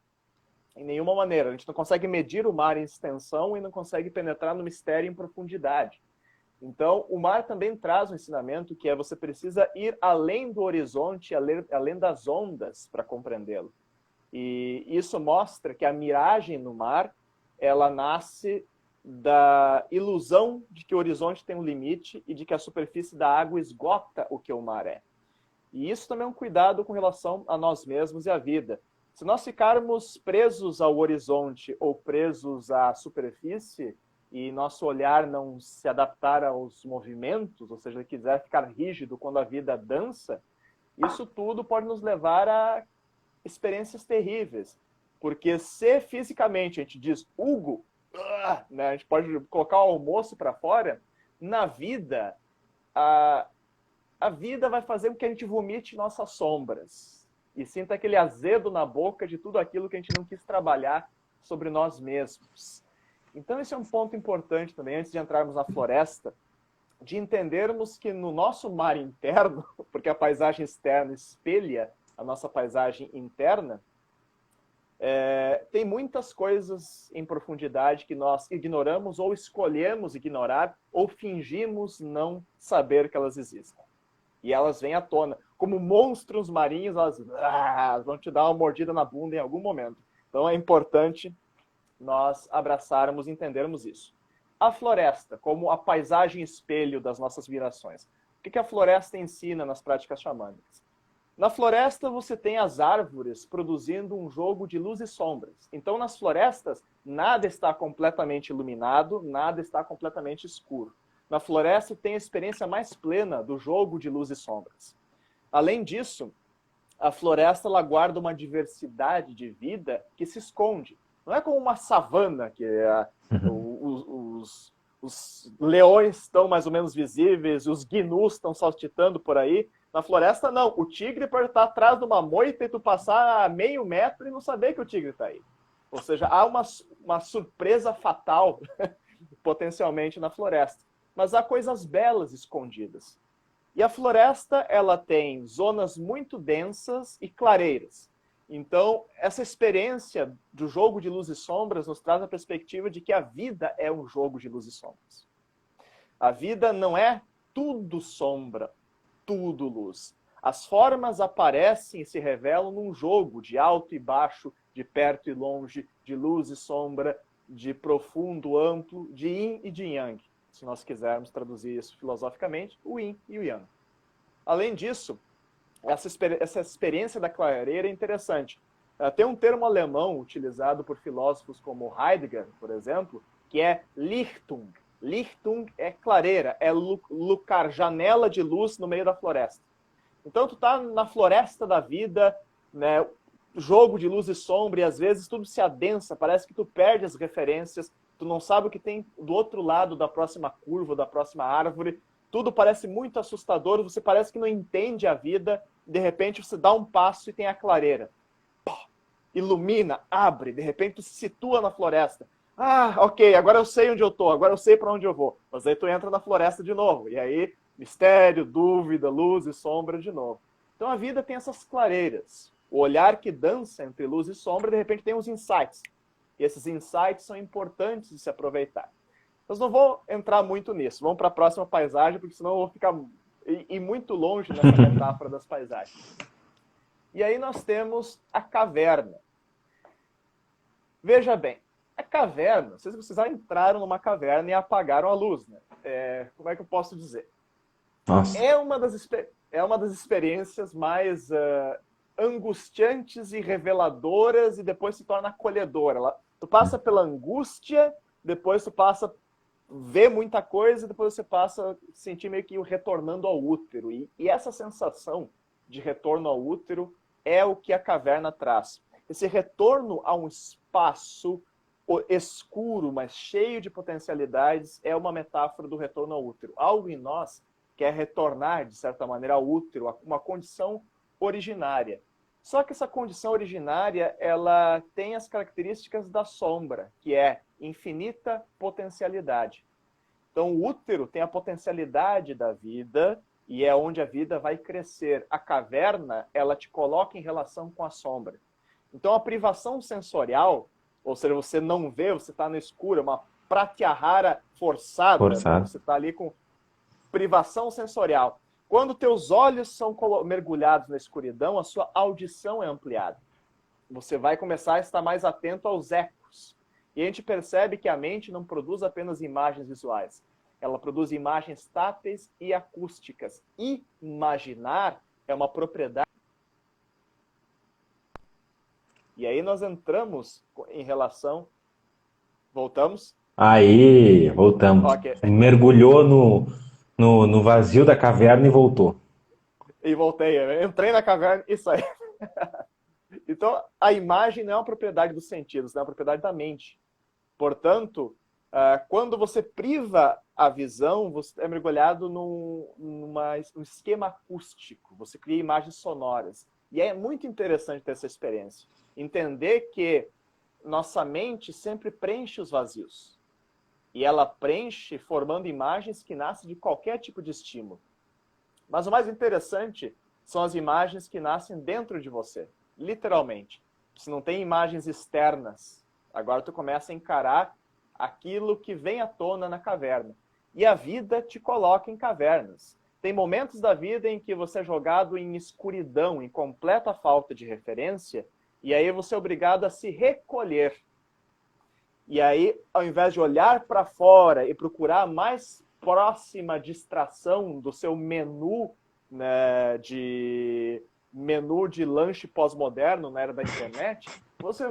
em nenhuma maneira. A gente não consegue medir o mar em extensão e não consegue penetrar no mistério em profundidade. Então, o mar também traz um ensinamento que você precisa ir além do horizonte, além das ondas para compreendê-lo. E isso mostra que a miragem no mar, ela nasce da ilusão de que o horizonte tem um limite e de que a superfície da água esgota o que o mar é. E isso também é um cuidado com relação a nós mesmos e à vida. Se nós ficarmos presos ao horizonte ou presos à superfície e nosso olhar não se adaptar aos movimentos, ou seja, quiser ficar rígido quando a vida dança, isso tudo pode nos levar a experiências terríveis. Porque se fisicamente a gente diz Hugo, né, a gente pode colocar o almoço para fora, na vida, a vida vai fazer com que a gente vomite nossas sombras e sinta aquele azedo na boca de tudo aquilo que a gente não quis trabalhar sobre nós mesmos. Então esse é um ponto importante também, antes de entrarmos na floresta, de entendermos que no nosso mar interno, porque a paisagem externa espelha a nossa paisagem interna, tem muitas coisas em profundidade que nós ignoramos ou escolhemos ignorar ou fingimos não saber que elas existem. E elas vêm à tona. Como monstros marinhos, elas vão te dar uma mordida na bunda em algum momento. Então é importante nós abraçarmos e entendermos isso. A floresta, como a paisagem espelho das nossas virações. O que a floresta ensina nas práticas xamânicas? Na floresta você tem as árvores produzindo um jogo de luz e sombras. Então nas florestas nada está completamente iluminado, nada está completamente escuro. Na floresta tem a experiência mais plena do jogo de luz e sombras. Além disso, a floresta ela guarda uma diversidade de vida que se esconde. Não é como uma savana, que os os leões estão mais ou menos visíveis, os gnus estão saltitando por aí. Na floresta, não. O tigre pode estar atrás de uma moita e tu passar a meio metro e não saber que o tigre está aí. Ou seja, há uma surpresa fatal potencialmente na floresta. Mas há coisas belas escondidas. E a floresta, ela tem zonas muito densas e clareiras. Então, essa experiência do jogo de luz e sombras nos traz a perspectiva de que a vida é um jogo de luz e sombras. A vida não é tudo sombra, tudo luz. As formas aparecem e se revelam num jogo de alto e baixo, de perto e longe, de luz e sombra, de profundo, amplo, de yin e de yang. Se nós quisermos traduzir isso filosoficamente, o yin e o yang. Além disso, essa experiência da clareira é interessante. Tem um termo alemão utilizado por filósofos como Heidegger, por exemplo, que é Lichtung. Lichtung é clareira, é lucar, janela de luz no meio da floresta. Então, tu está na floresta da vida, né, jogo de luz e sombra, e às vezes tudo se adensa, parece que tu perde as referências, tu não sabe o que tem do outro lado da próxima curva, da próxima árvore, tudo parece muito assustador, você parece que não entende a vida, de repente você dá um passo e tem a clareira. Ilumina, abre, de repente tu se situa na floresta. Ah, ok, agora eu sei onde eu estou, agora eu sei para onde eu vou. Mas aí tu entra na floresta de novo, e aí mistério, dúvida, luz e sombra de novo. Então a vida tem essas clareiras. O olhar que dança entre luz e sombra, de repente tem uns insights. E esses insights são importantes de se aproveitar. Mas não vou entrar muito nisso. Vamos para a próxima paisagem, porque senão eu vou ficar ir muito longe nessa metáfora das paisagens. E aí nós temos a caverna. Veja bem, a caverna, não sei se vocês já entraram numa caverna e apagaram a luz, né? Como é que eu posso dizer? Nossa. É uma das experiências mais angustiantes e reveladoras e depois se torna acolhedora. Tu passa pela angústia, depois tu passa a ver muita coisa e depois você passa a sentir meio que retornando ao útero. E essa sensação de retorno ao útero é o que a caverna traz. Esse retorno a um espaço escuro, mas cheio de potencialidades, é uma metáfora do retorno ao útero. Algo em nós quer retornar, de certa maneira, ao útero, a uma condição originária. Só que essa condição originária, ela tem as características da sombra, que é infinita potencialidade. Então, o útero tem a potencialidade da vida e é onde a vida vai crescer. A caverna, ela te coloca em relação com a sombra. Então, a privação sensorial, ou seja, você não vê, você está no escuro, é uma pratyahara forçada. Né? Você está ali com privação sensorial. Quando teus olhos são mergulhados na escuridão, a sua audição é ampliada. Você vai começar a estar mais atento aos ecos. E a gente percebe que a mente não produz apenas imagens visuais. Ela produz imagens táteis e acústicas. Imaginar é uma propriedade. E aí nós entramos em relação... Voltamos? Aí, voltamos. Okay. Mergulhou no vazio da caverna e voltou. E voltei. Eu entrei na caverna e saí. Então, a imagem não é uma propriedade dos sentidos, é uma propriedade da mente. Portanto, quando você priva a visão, você é mergulhado num esquema acústico. Você cria imagens sonoras. E é muito interessante ter essa experiência. Entender que nossa mente sempre preenche os vazios. E ela preenche formando imagens que nascem de qualquer tipo de estímulo. Mas o mais interessante são as imagens que nascem dentro de você. Literalmente. Você não tem imagens externas. Agora tu começa a encarar aquilo que vem à tona na caverna. E a vida te coloca em cavernas. Tem momentos da vida em que você é jogado em escuridão, em completa falta de referência, e aí você é obrigado a se recolher. E aí, ao invés de olhar para fora e procurar a mais próxima distração do seu menu, né, de lanche pós-moderno na era da internet, você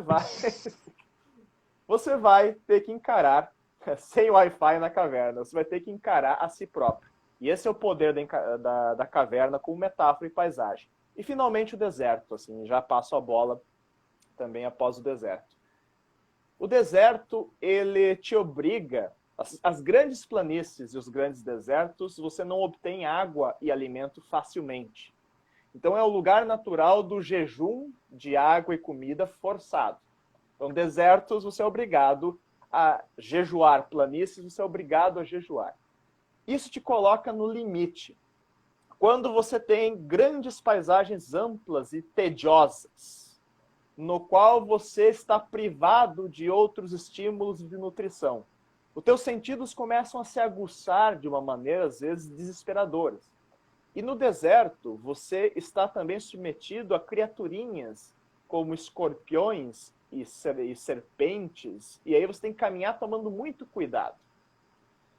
vai ter que encarar, sem Wi-Fi na caverna, você vai ter que encarar a si próprio. E esse é o poder da caverna como metáfora e paisagem. E finalmente o deserto, assim, já passo a bola também após o deserto. O deserto, ele te obriga As grandes planícies e os grandes desertos, você não obtém água e alimento facilmente. Então é o lugar natural do jejum de água e comida forçado. Então, desertos, você é obrigado a jejuar. Planícies, você é obrigado a jejuar. Isso te coloca no limite. Quando você tem grandes paisagens amplas e tediosas, no qual você está privado de outros estímulos de nutrição, os teus sentidos começam a se aguçar de uma maneira, às vezes, desesperadora. E no deserto, você está também submetido a criaturinhas como escorpiões e serpentes, e aí você tem que caminhar tomando muito cuidado.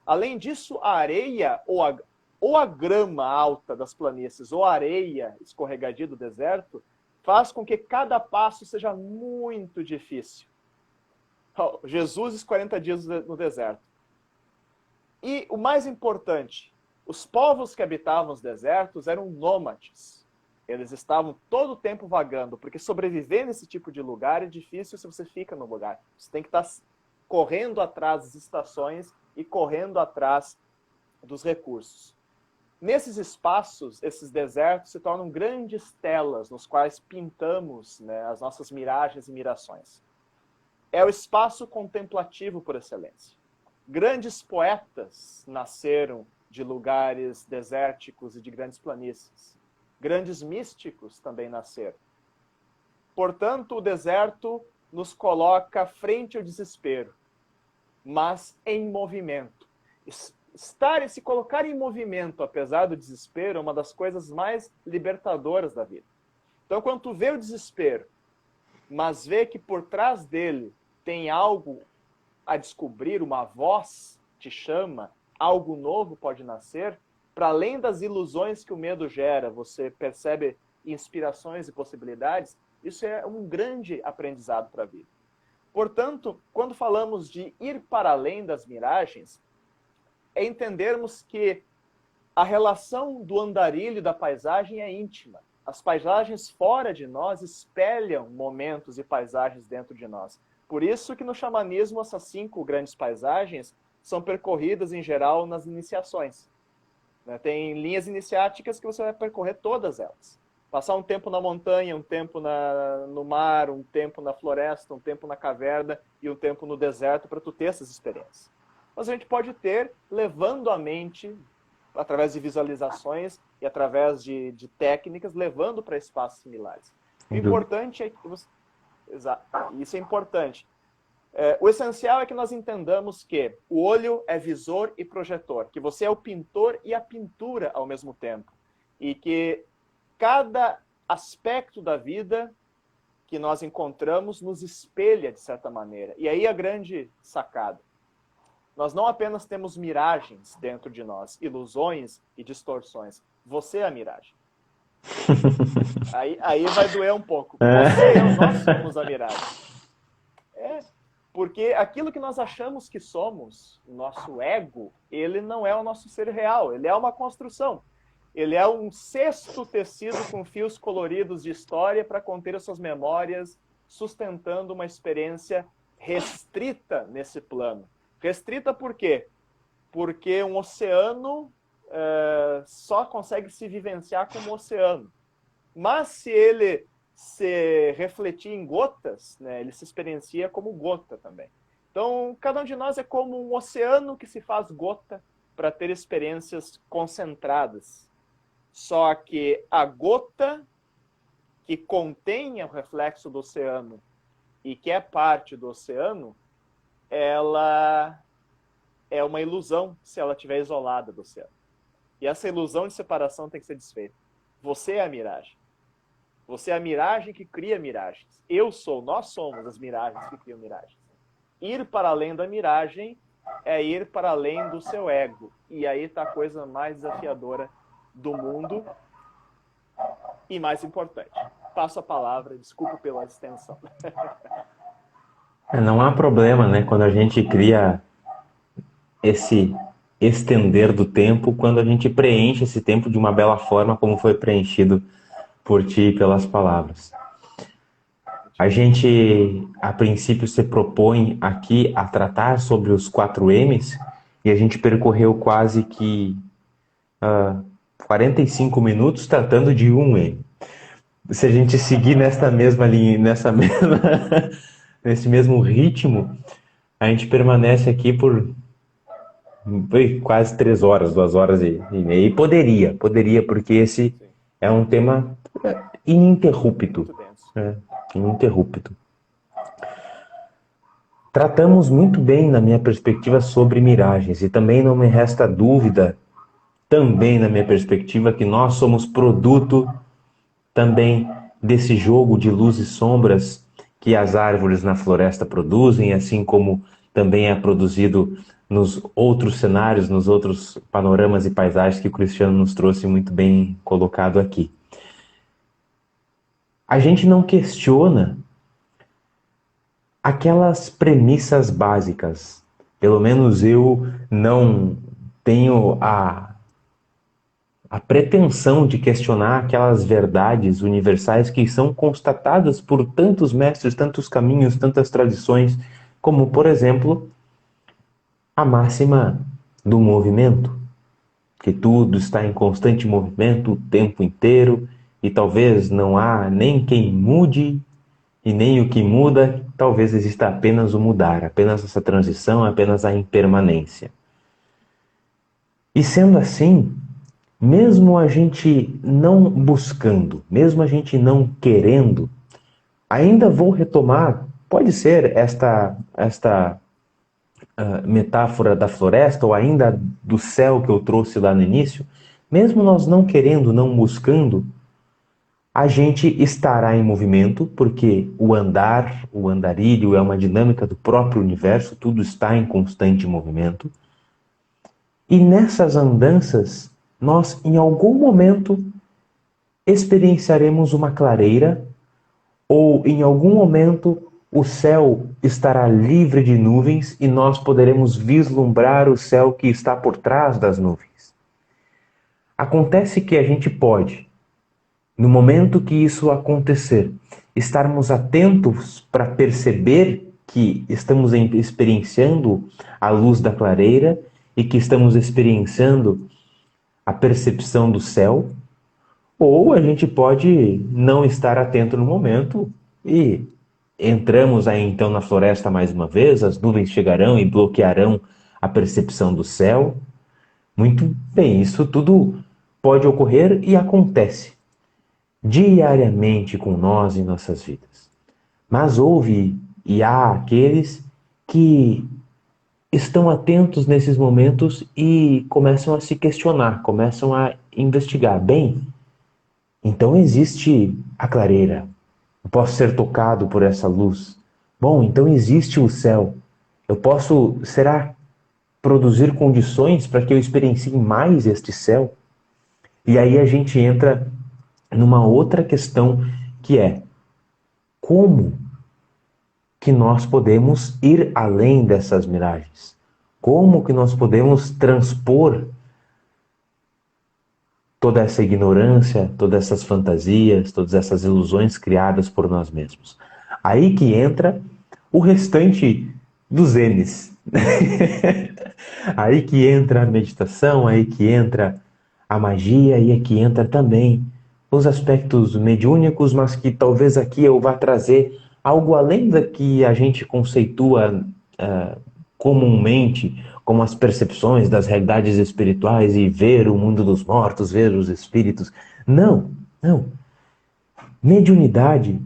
Além disso, a areia ou a grama alta das planícies ou a areia escorregadia do deserto faz com que cada passo seja muito difícil. Jesus, os 40 dias no deserto. E o mais importante, os povos que habitavam os desertos eram nômades. Eles estavam todo o tempo vagando, porque sobreviver nesse tipo de lugar é difícil se você fica no lugar. Você tem que estar correndo atrás das estações e correndo atrás dos recursos. Nesses espaços, esses desertos se tornam grandes telas nos quais pintamos, né, as nossas miragens e mirações. É o espaço contemplativo por excelência. Grandes poetas nasceram de lugares desérticos e de grandes planícies. Grandes místicos também nasceram. Portanto, o deserto nos coloca frente ao desespero, mas em movimento. Estar e se colocar em movimento, apesar do desespero, é uma das coisas mais libertadoras da vida. Então, quando tu vê o desespero, mas vê que por trás dele tem algo a descobrir, uma voz te chama, algo novo pode nascer, para além das ilusões que o medo gera, você percebe inspirações e possibilidades, isso é um grande aprendizado para a vida. Portanto, quando falamos de ir para além das miragens, é entendermos que a relação do andarilho e da paisagem é íntima. As paisagens fora de nós espelham momentos e paisagens dentro de nós. Por isso que no xamanismo essas 5 grandes paisagens são percorridas em geral nas iniciações. Tem linhas iniciáticas que você vai percorrer todas elas. Passar um tempo na montanha, um tempo no mar, um tempo na floresta, um tempo na caverna e um tempo no deserto para tu ter essas experiências. Mas a gente pode ter levando a mente, através de visualizações e através de técnicas, levando para espaços similares. O importante é que você... Exato. Isso é importante. O essencial é que nós entendamos que o olho é visor e projetor, que você é o pintor e a pintura ao mesmo tempo. E que cada aspecto da vida que nós encontramos nos espelha de certa maneira. E aí a grande sacada. Nós não apenas temos miragens dentro de nós, ilusões e distorções. Você é a miragem. Aí vai doer um pouco. Você, nós somos a miragem. Porque aquilo que nós achamos que somos, o nosso ego, ele não é o nosso ser real. Ele é uma construção. Ele é um cesto tecido com fios coloridos de história para conter as suas memórias, sustentando uma experiência restrita nesse plano. Restrita por quê? Porque um oceano só consegue se vivenciar como oceano. Mas se ele se refletir em gotas, né, ele se experiencia como gota também. Então, cada um de nós é como um oceano que se faz gota para ter experiências concentradas. Só que a gota que contém o reflexo do oceano e que é parte do oceano, ela é uma ilusão se ela estiver isolada do oceano. E essa ilusão de separação tem que ser desfeita. Você é a miragem. Você é a miragem que cria miragens. Nós somos as miragens que criam miragens. Ir para além da miragem é ir para além do seu ego. E aí está a coisa mais desafiadora do mundo e mais importante. Passo a palavra, desculpa pela extensão. Não há problema, né? Quando a gente cria esse estender do tempo, quando a gente preenche esse tempo de uma bela forma, como foi preenchido por ti e pelas palavras. A gente, a princípio, se propõe aqui a tratar sobre os 4 M's e a gente percorreu quase que 45 minutos tratando de um M. Se a gente seguir nesta mesma linha, nesse mesmo ritmo, a gente permanece aqui por quase 3 horas, 2 horas e meia. E poderia, porque esse é um tema ininterrupto. Muito denso. Ininterrupto. Tratamos muito bem, na minha perspectiva, sobre miragens, e também não me resta dúvida, também na minha perspectiva, que nós somos produto também desse jogo de luz e sombras que as árvores na floresta produzem, assim como também é produzido nos outros cenários, nos outros panoramas e paisagens que o Cristiano nos trouxe muito bem colocado aqui. A gente não questiona aquelas premissas básicas. Pelo menos eu não tenho a pretensão de questionar aquelas verdades universais que são constatadas por tantos mestres, tantos caminhos, tantas tradições, como, por exemplo, a máxima do movimento, que tudo está em constante movimento o tempo inteiro e talvez não há nem quem mude e nem o que muda, talvez exista apenas o mudar, apenas essa transição, apenas a impermanência. E sendo assim, mesmo a gente não buscando, mesmo a gente não querendo, ainda vou retomar, pode ser esta metáfora da floresta ou ainda do céu que eu trouxe lá no início, mesmo nós não querendo, não buscando, a gente estará em movimento, porque o andar, o andarilho é uma dinâmica do próprio universo, tudo está em constante movimento. E nessas andanças, nós em algum momento experienciaremos uma clareira, ou em algum momento o céu estará livre de nuvens e nós poderemos vislumbrar o céu que está por trás das nuvens. Acontece que a gente pode, no momento que isso acontecer, estarmos atentos para perceber que estamos experienciando a luz da clareira e que estamos experienciando a percepção do céu, ou a gente pode não estar atento no momento e entramos aí então na floresta mais uma vez, as nuvens chegarão e bloquearão a percepção do céu. Muito bem, isso tudo pode ocorrer e acontece diariamente com nós em nossas vidas. Mas houve e há aqueles que estão atentos nesses momentos e começam a se questionar, começam a investigar. Bem, então existe a clareira. Eu posso ser tocado por essa luz. Bom, então existe o céu. Eu posso, será, produzir condições para que eu experiencie mais este céu? E aí a gente entra numa outra questão que é como que nós podemos ir além dessas miragens? Como que nós podemos transpor toda essa ignorância, todas essas fantasias, todas essas ilusões criadas por nós mesmos? Aí que entra o restante dos N's. Aí que entra a meditação, aí que entra a magia, e aqui entra também os aspectos mediúnicos, mas que talvez aqui eu vá trazer algo além da que a gente conceitua comumente como as percepções das realidades espirituais e ver o mundo dos mortos, ver os espíritos. Não, não. Mediunidade,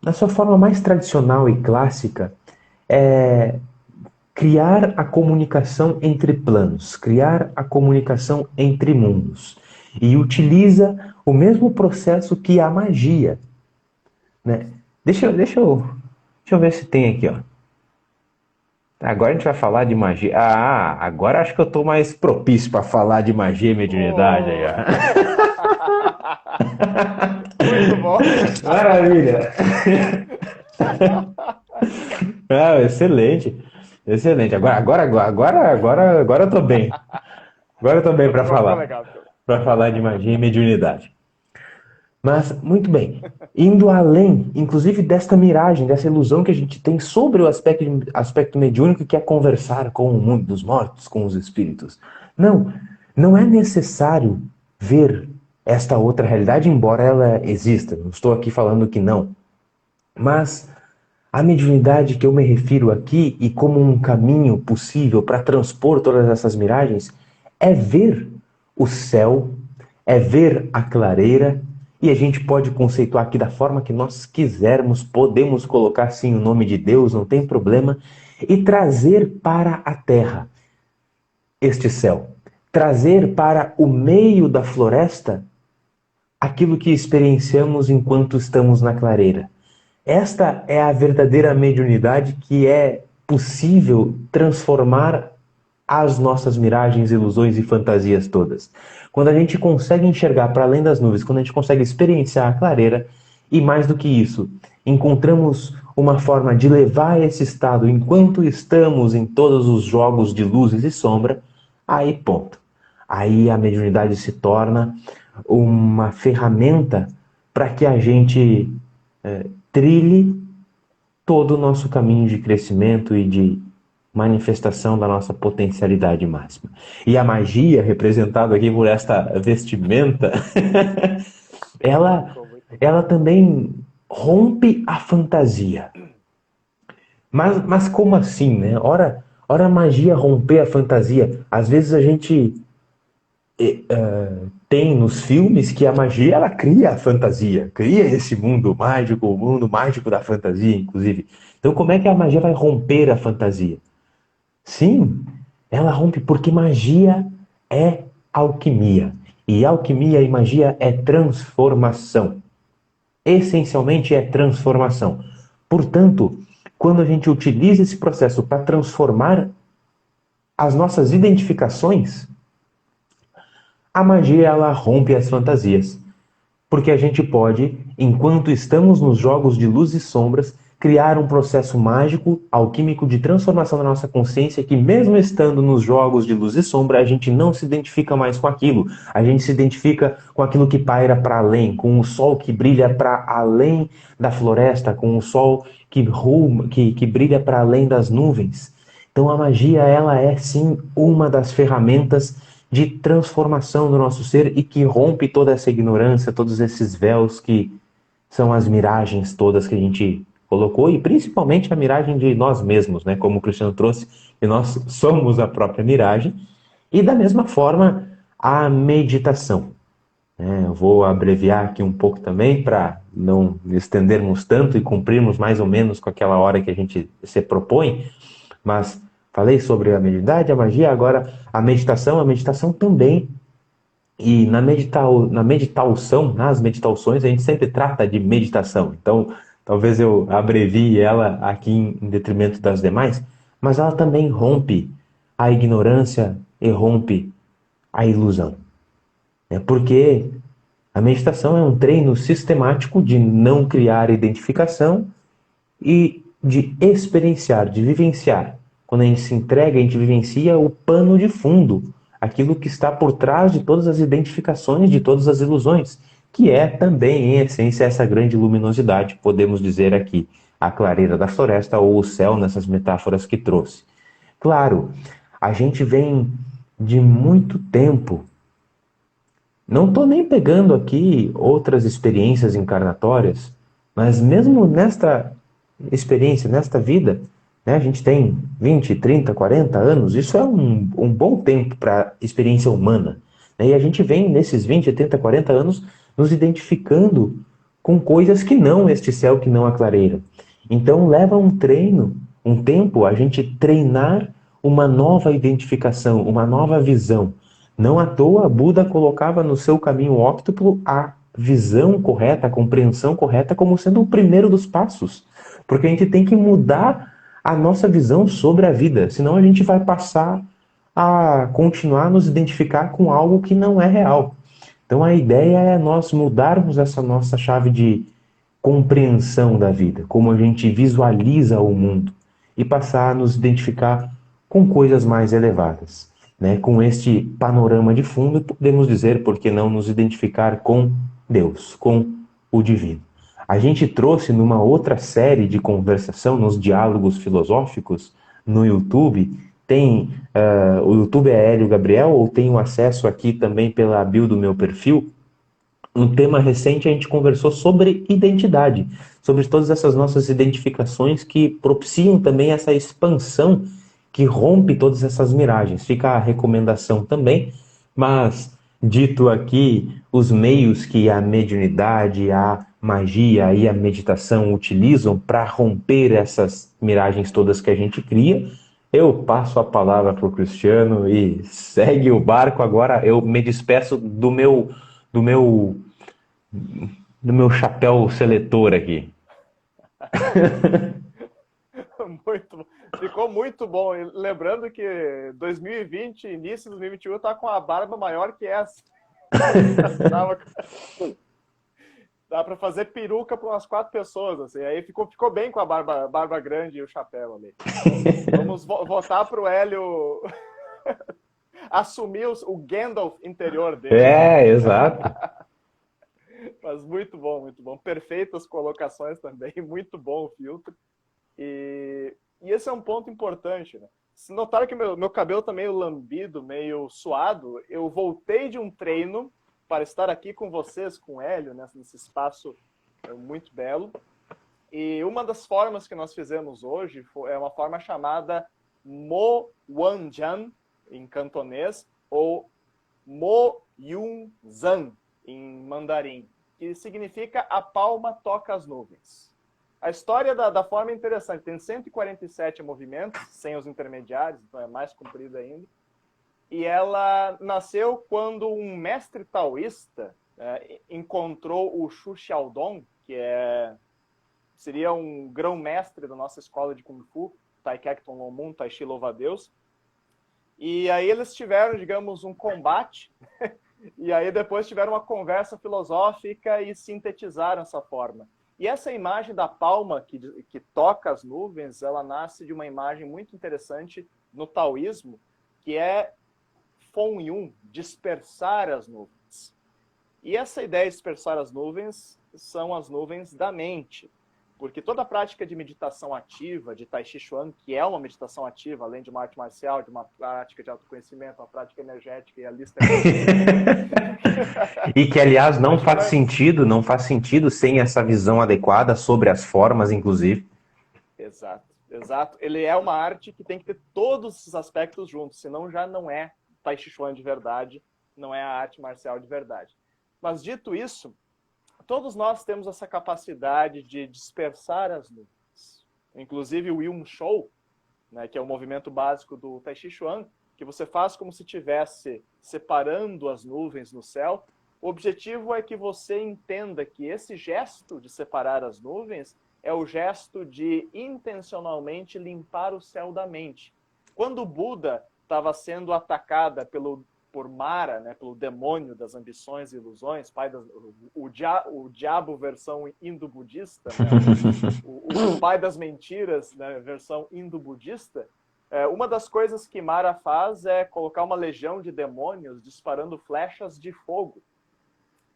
na sua forma mais tradicional e clássica, é criar a comunicação entre planos, criar a comunicação entre mundos. E utiliza o mesmo processo que a magia. Né? Deixa eu ver se tem aqui, ó. Agora a gente vai falar de magia. Agora acho que eu estou mais propício para falar de magia e mediunidade. Muito bom. Maravilha. Excelente. Excelente. Agora eu tô bem. Agora eu tô bem para falar. Para falar de magia e mediunidade. Mas, muito bem, indo além, inclusive, desta miragem, dessa ilusão que a gente tem sobre o aspecto mediúnico, que é conversar com o mundo dos mortos, com os espíritos. Não, não é necessário ver esta outra realidade, embora ela exista. Não estou aqui falando que não. Mas a mediunidade que eu me refiro aqui, e como um caminho possível para transpor todas essas miragens, é ver o céu, é ver a clareira, e a gente pode conceituar aqui da forma que nós quisermos, podemos colocar sim o nome de Deus, não tem problema, e trazer para a terra este céu, trazer para o meio da floresta aquilo que experienciamos enquanto estamos na clareira. Esta é a verdadeira mediunidade que é possível transformar as nossas miragens, ilusões e fantasias todas. Quando a gente consegue enxergar para além das nuvens, quando a gente consegue experienciar a clareira, e mais do que isso, encontramos uma forma de levar esse estado enquanto estamos em todos os jogos de luzes e sombra, aí ponto. Aí a mediunidade se torna uma ferramenta para que a gente trilhe todo o nosso caminho de crescimento e de manifestação da nossa potencialidade máxima. E a magia, representada aqui por esta vestimenta, ela também rompe a fantasia. Mas como assim, né? Ora a magia romper a fantasia. Às vezes a gente tem nos filmes que a magia ela cria a fantasia, cria esse mundo mágico, o mundo mágico da fantasia, inclusive. Então, como é que a magia vai romper a fantasia? Sim, ela rompe porque magia é alquimia. E alquimia e magia é transformação. Essencialmente é transformação. Portanto, quando a gente utiliza esse processo para transformar as nossas identificações, a magia ela rompe as fantasias. Porque a gente pode, enquanto estamos nos jogos de luz e sombras, criar um processo mágico, alquímico de transformação da nossa consciência que mesmo estando nos jogos de luz e sombra, a gente não se identifica mais com aquilo. A gente se identifica com aquilo que paira para além, com o sol que brilha para além da floresta, com o sol que brilha para além das nuvens. Então a magia, ela é sim uma das ferramentas de transformação do nosso ser e que rompe toda essa ignorância, todos esses véus que são as miragens todas que a gente colocou, e principalmente a miragem de nós mesmos, né? Como o Cristiano trouxe, que nós somos a própria miragem, e da mesma forma a meditação. Eu vou abreviar aqui um pouco também para não estendermos tanto e cumprirmos mais ou menos com aquela hora que a gente se propõe, mas falei sobre a mediunidade, a magia, agora a meditação também. E nas meditações, a gente sempre trata de meditação. Então, talvez eu abrevie ela aqui em detrimento das demais, mas ela também rompe a ignorância e rompe a ilusão. Porque a meditação é um treino sistemático de não criar identificação e de experienciar, de vivenciar. Quando a gente se entrega, a gente vivencia o pano de fundo, aquilo que está por trás de todas as identificações, de todas as ilusões, que é também, em essência, essa grande luminosidade, podemos dizer aqui, a clareira da floresta ou o céu nessas metáforas que trouxe. Claro, a gente vem de muito tempo. Não estou nem pegando aqui outras experiências encarnatórias, mas mesmo nesta experiência, nesta vida, né, a gente tem 20, 30, 40 anos, isso é um bom tempo para a experiência humana. Né, e a gente vem nesses 20, 30, 40 anos nos identificando com coisas que não este céu, que não a clareira. Então leva um treino, um tempo, a gente treinar uma nova identificação, uma nova visão. Não à toa, Buda colocava no seu caminho óptuplo a visão correta, a compreensão correta como sendo o primeiro dos passos. Porque a gente tem que mudar a nossa visão sobre a vida, senão a gente vai passar a continuar a nos identificar com algo que não é real. Então a ideia é nós mudarmos essa nossa chave de compreensão da vida, como a gente visualiza o mundo, e passar a nos identificar com coisas mais elevadas. Né? Com este panorama de fundo, podemos dizer, por que não nos identificar com Deus, com o divino. A gente trouxe numa outra série de conversação, nos diálogos filosóficos, no YouTube. O YouTube é Hélio Gabriel, ou tenho acesso aqui também pela bio do meu perfil. Um tema recente a gente conversou sobre identidade, sobre todas essas nossas identificações que propiciam também essa expansão que rompe todas essas miragens. Fica a recomendação também, mas dito aqui os meios que a mediunidade, a magia e a meditação utilizam para romper essas miragens todas que a gente cria, eu passo a palavra para o Cristiano e segue o barco. Agora eu me despeço do meu do meu chapéu seletor aqui. Muito bom. Ficou muito bom. E lembrando que 2020, início de 2021, tá com a barba maior que essa. Dá para fazer peruca para umas 4 pessoas, assim. Aí ficou bem com a barba grande e o chapéu ali. Vamos voltar para o Hélio assumir o Gandalf interior dele. Exato. Mas muito bom, muito bom. Perfeitas colocações também, muito bom o filtro. E esse é um ponto importante, né? Se notaram que meu cabelo tá meio lambido, meio suado, eu voltei de um treino para estar aqui com vocês, com o Hélio, nesse espaço muito belo. E uma das formas que nós fizemos hoje é uma forma chamada Mo Wan Jan, em cantonês, ou Mo Yun Zan, em mandarim, que significa a palma toca as nuvens. A história da forma é interessante, tem 147 movimentos, sem os intermediários, então é mais comprida ainda. E ela nasceu quando um mestre taoísta encontrou o Xu Xiaodong, que seria um grão-mestre da nossa escola de Kung Fu, Tai Kek Tong Lom Mun, Tai Chi Louva a Deus. E aí eles tiveram, digamos, um combate, e aí depois tiveram uma conversa filosófica e sintetizaram essa forma. E essa imagem da palma que toca as nuvens, ela nasce de uma imagem muito interessante no taoísmo, que é Feng Yun, dispersar as nuvens. E essa ideia de dispersar as nuvens são as nuvens da mente. Porque toda a prática de meditação ativa, de Tai Chi Chuan, que é uma meditação ativa, além de uma arte marcial, de uma prática de autoconhecimento, uma prática energética e a lista E que, aliás, não faz sentido sem essa visão adequada sobre as formas, inclusive. Exato, exato. Ele é uma arte que tem que ter todos esses aspectos juntos, senão já não é Tai Chi Chuan de verdade, não é a arte marcial de verdade. Mas dito isso, todos nós temos essa capacidade de dispersar as nuvens. Inclusive o Yun Shou, né, que é o movimento básico do Tai Chi Chuan, que você faz como se estivesse separando as nuvens no céu. O objetivo é que você entenda que esse gesto de separar as nuvens é o gesto de intencionalmente limpar o céu da mente. Quando o Buda estava sendo atacada por Mara, né, pelo demônio das ambições e ilusões, o diabo versão indo-budista, né, o pai das mentiras, né, versão indo-budista, uma das coisas que Mara faz é colocar uma legião de demônios disparando flechas de fogo.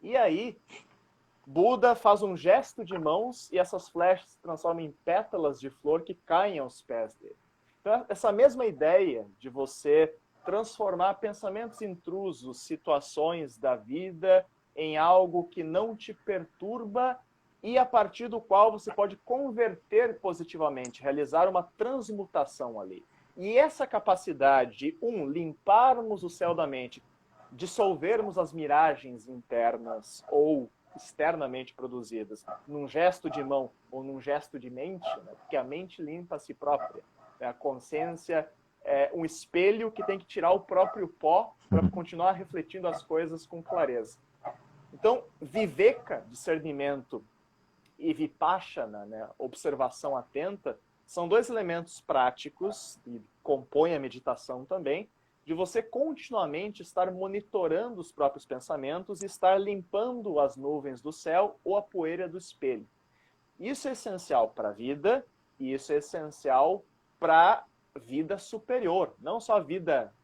E aí, Buda faz um gesto de mãos e essas flechas se transformam em pétalas de flor que caem aos pés dele. Então, essa mesma ideia de você transformar pensamentos intrusos, situações da vida, em algo que não te perturba e a partir do qual você pode converter positivamente, realizar uma transmutação ali. E essa capacidade de, limparmos o céu da mente, dissolvermos as miragens internas ou externamente produzidas num gesto de mão ou num gesto de mente, né? Porque a mente limpa a si própria. A consciência é um espelho que tem que tirar o próprio pó para continuar refletindo as coisas com clareza. Então, viveka, discernimento, e vipassana, né, observação atenta, são 2 elementos práticos, e compõem a meditação também, de você continuamente estar monitorando os próprios pensamentos e estar limpando as nuvens do céu ou a poeira do espelho. Isso é essencial para a vida e isso é essencial para a vida superior, não só a vida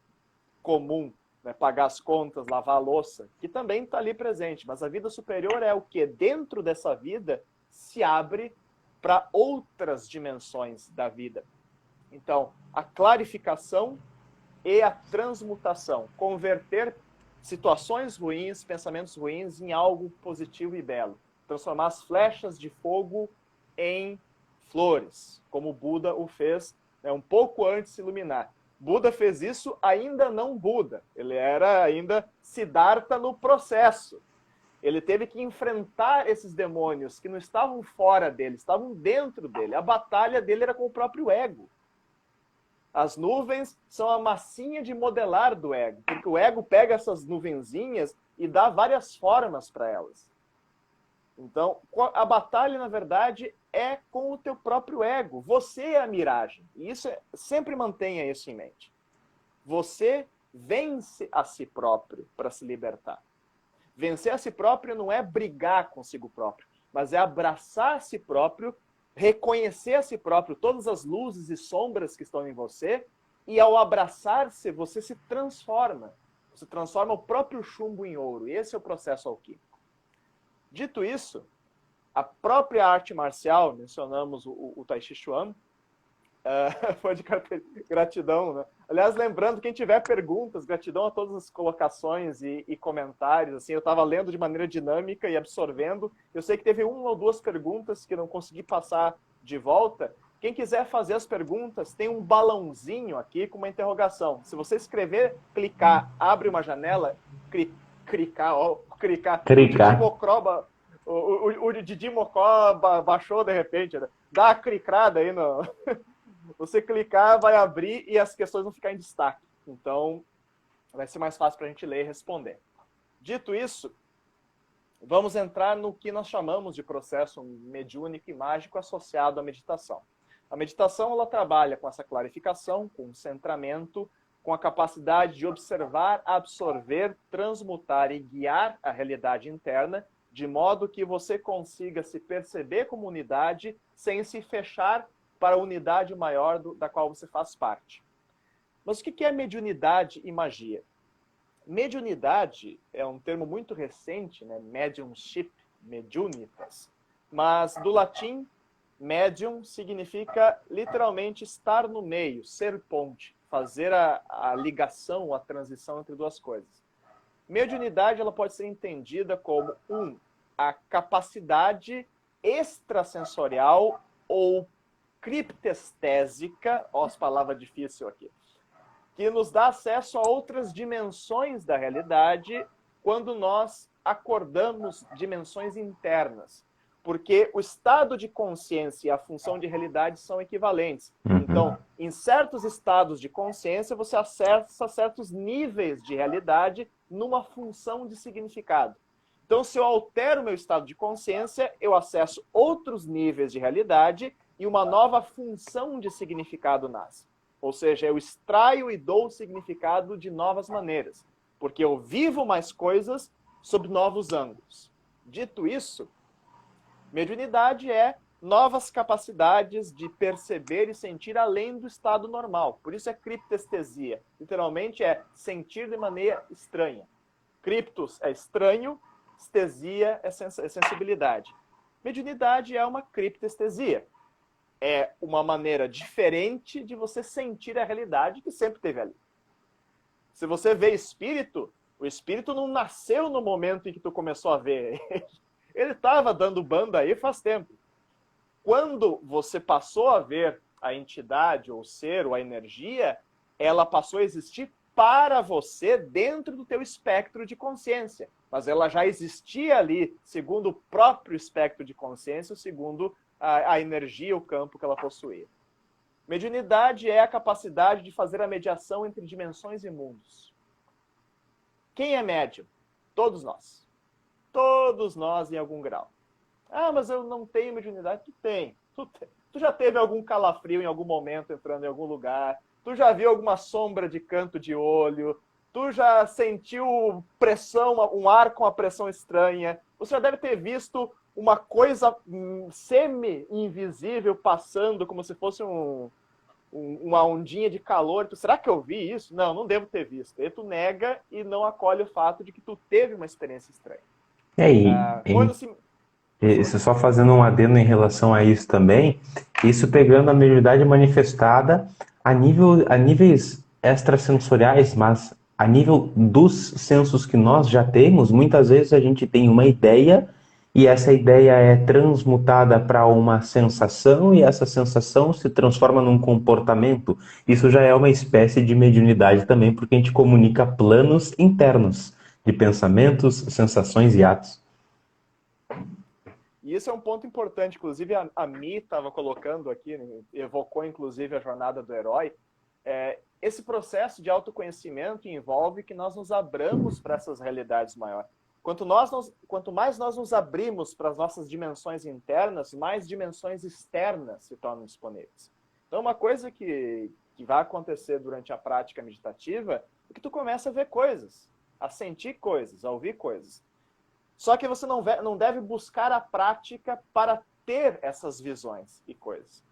comum, né? Pagar as contas, lavar a louça, que também está ali presente. Mas a vida superior é o que? Dentro dessa vida se abre para outras dimensões da vida. Então, a clarificação e a transmutação. Converter situações ruins, pensamentos ruins, em algo positivo e belo. Transformar as flechas de fogo em flores, como Buda o fez, né, um pouco antes de se iluminar. Buda fez isso ainda não Buda. Ele era ainda Siddhartha no processo. Ele teve que enfrentar esses demônios que não estavam fora dele, estavam dentro dele. A batalha dele era com o próprio ego. As nuvens são a massinha de modelar do ego, porque o ego pega essas nuvenzinhas e dá várias formas para elas. Então, a batalha, na verdade, é com o teu próprio ego. Você é a miragem. E isso sempre mantenha isso em mente. Você vence a si próprio para se libertar. Vencer a si próprio não é brigar consigo próprio, mas é abraçar a si próprio, reconhecer a si próprio todas as luzes e sombras que estão em você, e ao abraçar-se, você se transforma. Você transforma o próprio chumbo em ouro. E esse é o processo alquímico. Dito isso, a própria arte marcial, mencionamos o Tai Chi Chuan, foi de gratidão, né? Aliás, lembrando, quem tiver perguntas, gratidão a todas as colocações e comentários. Assim, eu estava lendo de maneira dinâmica e absorvendo. Eu sei que teve uma ou duas perguntas que não consegui passar de volta. Quem quiser fazer as perguntas, tem um balãozinho aqui com uma interrogação. Se você escrever, clicar, abre uma janela, clicar. O Didi Mocó baixou de repente, né? Dá a clicada aí no... Você clicar, vai abrir e as questões vão ficar em destaque. Então, vai ser mais fácil para a gente ler e responder. Dito isso, vamos entrar no que nós chamamos de processo mediúnico e mágico associado à meditação. A meditação, ela trabalha com essa clarificação, com o centramento, com a capacidade de observar, absorver, transmutar e guiar a realidade interna, de modo que você consiga se perceber como unidade sem se fechar para a unidade maior da qual você faz parte. Mas o que é mediunidade e magia? Mediunidade é um termo muito recente, né? Mediumship, mediunitas, mas do latim, medium significa literalmente estar no meio, ser ponte, fazer a ligação, a transição entre duas coisas. Mediunidade, ela pode ser entendida como a capacidade extrasensorial ou criptestésica, ó, as palavras difíceis aqui, que nos dá acesso a outras dimensões da realidade quando nós acordamos dimensões internas. Porque o estado de consciência e a função de realidade são equivalentes. Então, em certos estados de consciência, você acessa certos níveis de realidade numa função de significado. Então, se eu altero o meu estado de consciência, eu acesso outros níveis de realidade e uma nova função de significado nasce. Ou seja, eu extraio e dou significado de novas maneiras, porque eu vivo mais coisas sob novos ângulos. Dito isso, mediunidade é novas capacidades de perceber e sentir além do estado normal. Por isso é criptestesia. Literalmente é sentir de maneira estranha. Criptos é estranho, estesia é sensibilidade. Mediunidade é uma criptestesia. É uma maneira diferente de você sentir a realidade que sempre teve ali. Se você vê espírito, o espírito não nasceu no momento em que tu começou a ver. Ele estava dando banda aí faz tempo. Quando você passou a ver a entidade, ou o ser, ou a energia, ela passou a existir para você dentro do teu espectro de consciência. Mas ela já existia ali, segundo o próprio espectro de consciência, segundo a energia, o campo que ela possuía. Mediunidade é a capacidade de fazer a mediação entre dimensões e mundos. Quem é médium? Todos nós. Todos nós em algum grau. Ah, mas eu não tenho mediunidade. Tu tem. Tu já teve algum calafrio em algum momento entrando em algum lugar. Tu já viu alguma sombra de canto de olho. Tu já sentiu pressão, um ar com a pressão estranha. Você já deve ter visto uma coisa semi-invisível passando como se fosse um uma ondinha de calor. Será que eu vi isso? Não, não devo ter visto. E tu nega e não acolhe o fato de que tu teve uma experiência estranha. E aí, Coisa assim. isso só fazendo um adendo em relação a isso também, isso pegando a mediunidade manifestada a níveis extrasensoriais, mas a nível dos sensos que nós já temos, muitas vezes a gente tem uma ideia e essa ideia é transmutada para uma sensação e essa sensação se transforma num comportamento. Isso já é uma espécie de mediunidade também, porque a gente comunica planos internos de pensamentos, sensações e atos. E isso é um ponto importante, inclusive a Mi estava colocando aqui, evocou inclusive a jornada do herói. Esse processo de autoconhecimento envolve que nós nos abramos para essas realidades maiores. Quanto mais nós nos abrimos para as nossas dimensões internas, mais dimensões externas se tornam disponíveis. Então, uma coisa que vai acontecer durante a prática meditativa é que tu começa a ver coisas, a sentir coisas, a ouvir coisas. Só que você não deve buscar a prática para ter essas visões e coisas.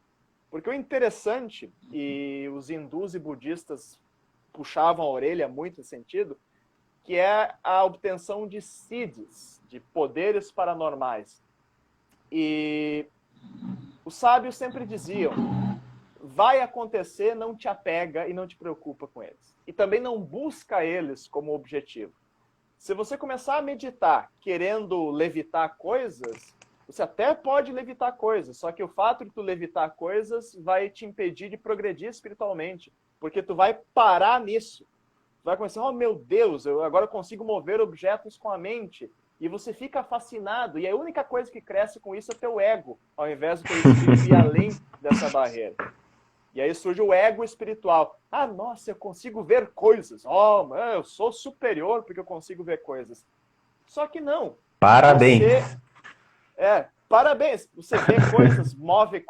Porque o interessante, e os hindus e budistas puxavam a orelha muito nesse sentido, que é a obtenção de siddhis, de poderes paranormais. E os sábios sempre diziam, vai acontecer, não te apega e não te preocupa com eles. E também não busca eles como objetivo. Se você começar a meditar querendo levitar coisas, você até pode levitar coisas, só que o fato de tu levitar coisas vai te impedir de progredir espiritualmente, porque tu vai parar nisso. Tu vai começar, oh meu Deus, eu agora consigo mover objetos com a mente, e você fica fascinado, e a única coisa que cresce com isso é teu ego, ao invés do teu espírito ir além dessa barreira. E aí surge o ego espiritual. Ah, nossa, eu consigo ver coisas. Oh, mano, eu sou superior porque eu consigo ver coisas. Só que não. Parabéns! Parabéns. Você vê coisas, move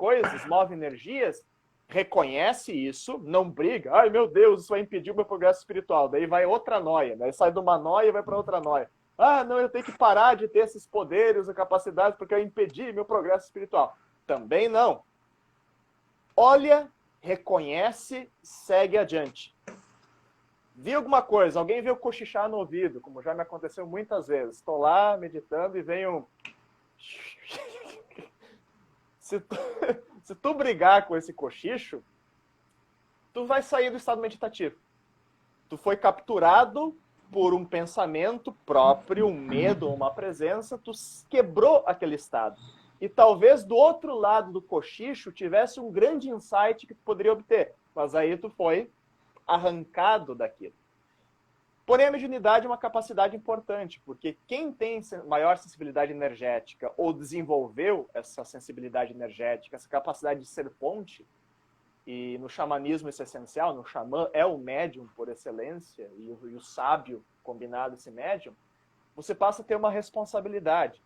energias, reconhece isso, não briga. Ai, meu Deus, isso vai impedir o meu progresso espiritual. Daí vai outra noia, né? Sai de uma noia e vai para outra noia. Ah, não, eu tenho que parar de ter esses poderes e capacidades porque eu impedi meu progresso espiritual. Também não. Olha, reconhece, segue adiante. Vi alguma coisa, alguém veio cochichar no ouvido, como já me aconteceu muitas vezes. Estou lá meditando e vem um... Se tu brigar com esse cochicho, tu vai sair do estado meditativo. Tu foi capturado por um pensamento próprio, um medo, uma presença, tu quebrou aquele estado. E talvez do outro lado do cochicho tivesse um grande insight que tu poderia obter. Mas aí tu foi arrancado daquilo. Porém, a mediunidade é uma capacidade importante, porque quem tem maior sensibilidade energética ou desenvolveu essa sensibilidade energética, essa capacidade de ser ponte, e no xamanismo isso é essencial, no xamã é o médium por excelência, e o sábio combinado esse médium, você passa a ter uma responsabilidade.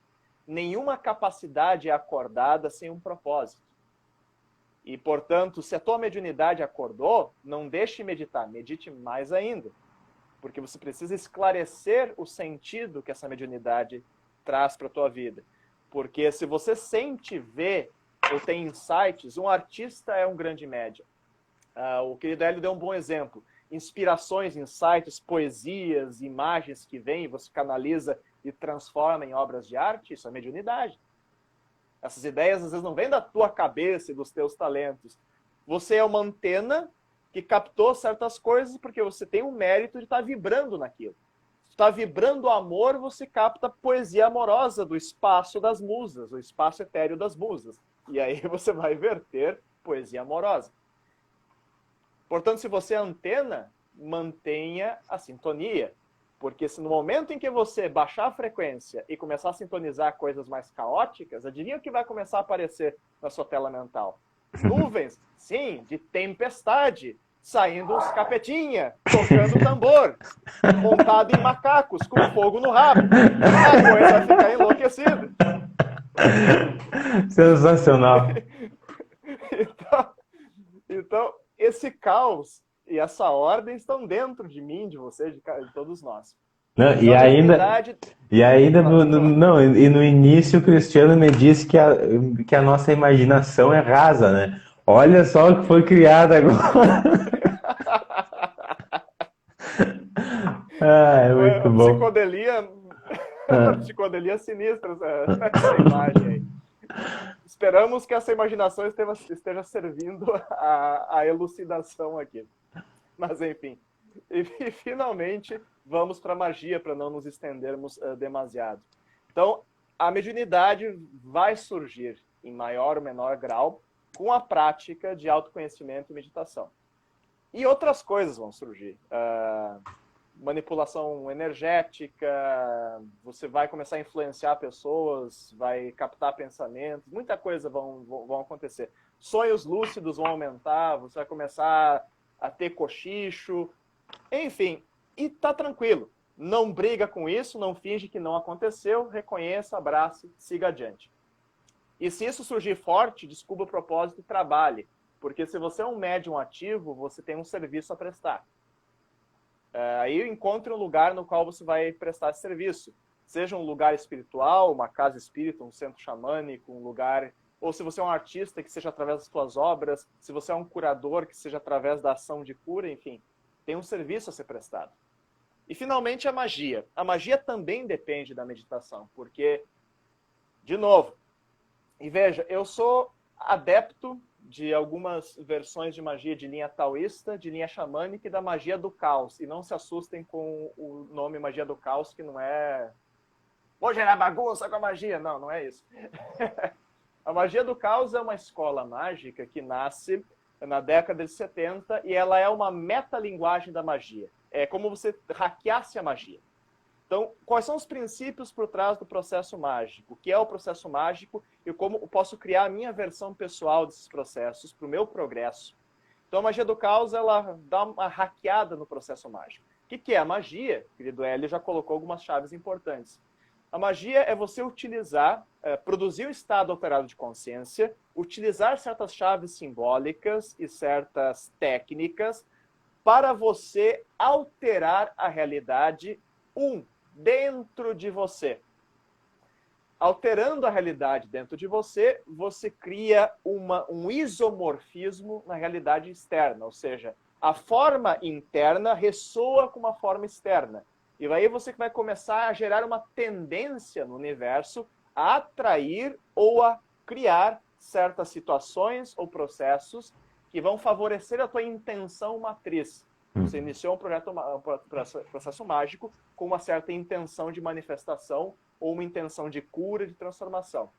Nenhuma capacidade é acordada sem um propósito. E, portanto, se a tua mediunidade acordou, não deixe meditar, medite mais ainda. Porque você precisa esclarecer o sentido que essa mediunidade traz para a tua vida. Porque se você sente, vê ou tem insights, um artista é um grande médium. O querido Hélio deu um bom exemplo. Inspirações, insights, poesias, imagens que vêm, você canaliza e transforma em obras de arte, isso é mediunidade. Essas ideias às vezes não vêm da tua cabeça e dos teus talentos. Você é uma antena que captou certas coisas porque você tem um mérito de estar vibrando naquilo. Se está vibrando o amor, você capta a poesia amorosa do espaço das musas, o espaço etéreo das musas. E aí você vai verter poesia amorosa. Portanto, se você é antena, mantenha a sintonia. Porque se no momento em que você baixar a frequência e começar a sintonizar coisas mais caóticas, adivinha o que vai começar a aparecer na sua tela mental? Nuvens, sim, de tempestade, saindo uns capetinha, tocando tambor, montado em macacos, com fogo no rabo. A coisa vai ficar enlouquecida. Sensacional. Então, esse caos e essa ordem estão dentro de mim, de você, de todos nós. Não, Então, no início o Cristiano me disse que a nossa imaginação é rasa, né? Olha só o que foi criado agora. É muito A bom. psicodelia, a Ah, psicodelia sinistra, essa imagem aí. Esperamos que essa imaginação esteja servindo a elucidação aqui. Mas, enfim. E finalmente, vamos para a magia, para não nos estendermos demasiado. Então, a mediunidade vai surgir em maior ou menor grau com a prática de autoconhecimento e meditação. E outras coisas vão surgir. Manipulação energética, você vai começar a influenciar pessoas, vai captar pensamentos, muita coisa vão acontecer. Sonhos lúcidos vão aumentar, você vai começar a ter cochicho, enfim, e tá tranquilo. Não briga com isso, não finge que não aconteceu, reconheça, abrace, siga adiante. E se isso surgir forte, descubra o propósito e trabalhe. Porque se você é um médium ativo, você tem um serviço a prestar. Aí encontre um lugar no qual você vai prestar esse serviço. Seja um lugar espiritual, uma casa espírita, um centro xamânico, um lugar... Ou se você é um artista, que seja através das suas obras. Se você é um curador, que seja através da ação de cura, enfim. Tem um serviço a ser prestado. E, finalmente, a magia. A magia também depende da meditação. Porque, de novo, e veja, eu sou adepto de algumas versões de magia de linha taoísta, de linha xamânica e da magia do caos. E não se assustem com o nome magia do caos, que não é... Vou gerar bagunça com a magia. Não, não é isso. A magia do caos é uma escola mágica que nasce na década de 70 e ela é uma metalinguagem da magia. É como você hackeasse a magia. Então, quais são os princípios por trás do processo mágico? O que é o processo mágico e como eu posso criar a minha versão pessoal desses processos para o meu progresso? Então, a magia do caos, ela dá uma hackeada no processo mágico. O que é a magia? O querido Hélio já colocou algumas chaves importantes. A magia é você utilizar, produzir um estado alterado de consciência, utilizar certas chaves simbólicas e certas técnicas para você alterar a realidade, dentro de você. Alterando a realidade dentro de você, você cria um isomorfismo na realidade externa, ou seja, a forma interna ressoa com uma forma externa. E aí você vai começar a gerar uma tendência no universo a atrair ou a criar certas situações ou processos que vão favorecer a tua intenção matriz. Você iniciou um processo mágico com uma certa intenção de manifestação ou uma intenção de cura, de transformação.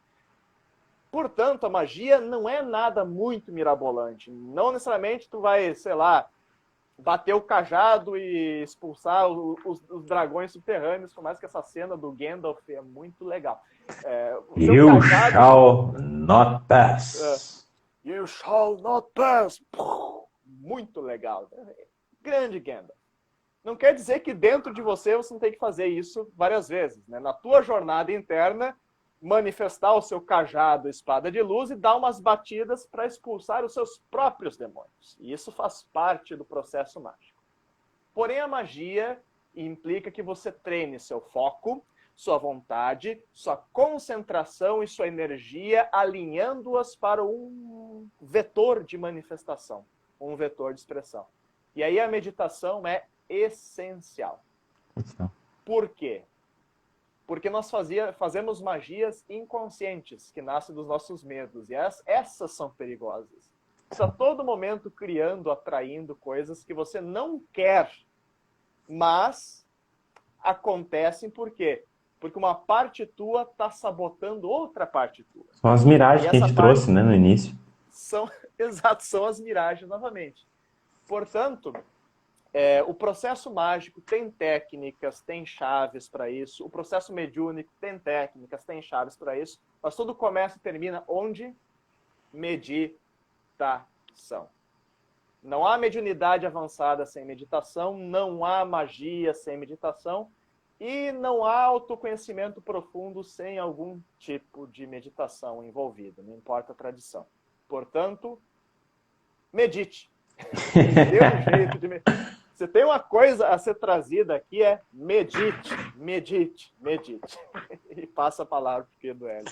Portanto, a magia não é nada muito mirabolante. Não necessariamente tu vai, sei lá, bater o cajado e expulsar os dragões subterrâneos, por mais que essa cena do Gandalf é muito legal. You shall not pass. You shall not pass. Muito legal. Grande Gandalf. Não quer dizer que dentro de você não tem que fazer isso várias vezes. Né? Na tua jornada interna, manifestar o seu cajado, espada de luz, e dar umas batidas para expulsar os seus próprios demônios. E isso faz parte do processo mágico. Porém, a magia implica que você treine seu foco, sua vontade, sua concentração e sua energia, alinhando-as para um vetor de manifestação, um vetor de expressão. E aí a meditação é essencial. Por quê? Porque nós fazemos magias inconscientes, que nascem dos nossos medos. E essas são perigosas. Você está a todo momento criando, atraindo coisas que você não quer, mas acontecem por quê? Porque uma parte tua está sabotando outra parte tua. São as miragens que a gente trouxe, né, no início. Exato, são as miragens novamente. Portanto, o processo mágico tem técnicas, tem chaves para isso. O processo mediúnico tem técnicas, tem chaves para isso. Mas tudo começa e termina onde? Meditação. Não há mediunidade avançada sem meditação, não há magia sem meditação e não há autoconhecimento profundo sem algum tipo de meditação envolvida, não importa a tradição. Portanto, medite. Dê um jeito de meditar. Se tem uma coisa a ser trazida aqui é medite, medite, medite. E passa a palavra para o querido Hélio.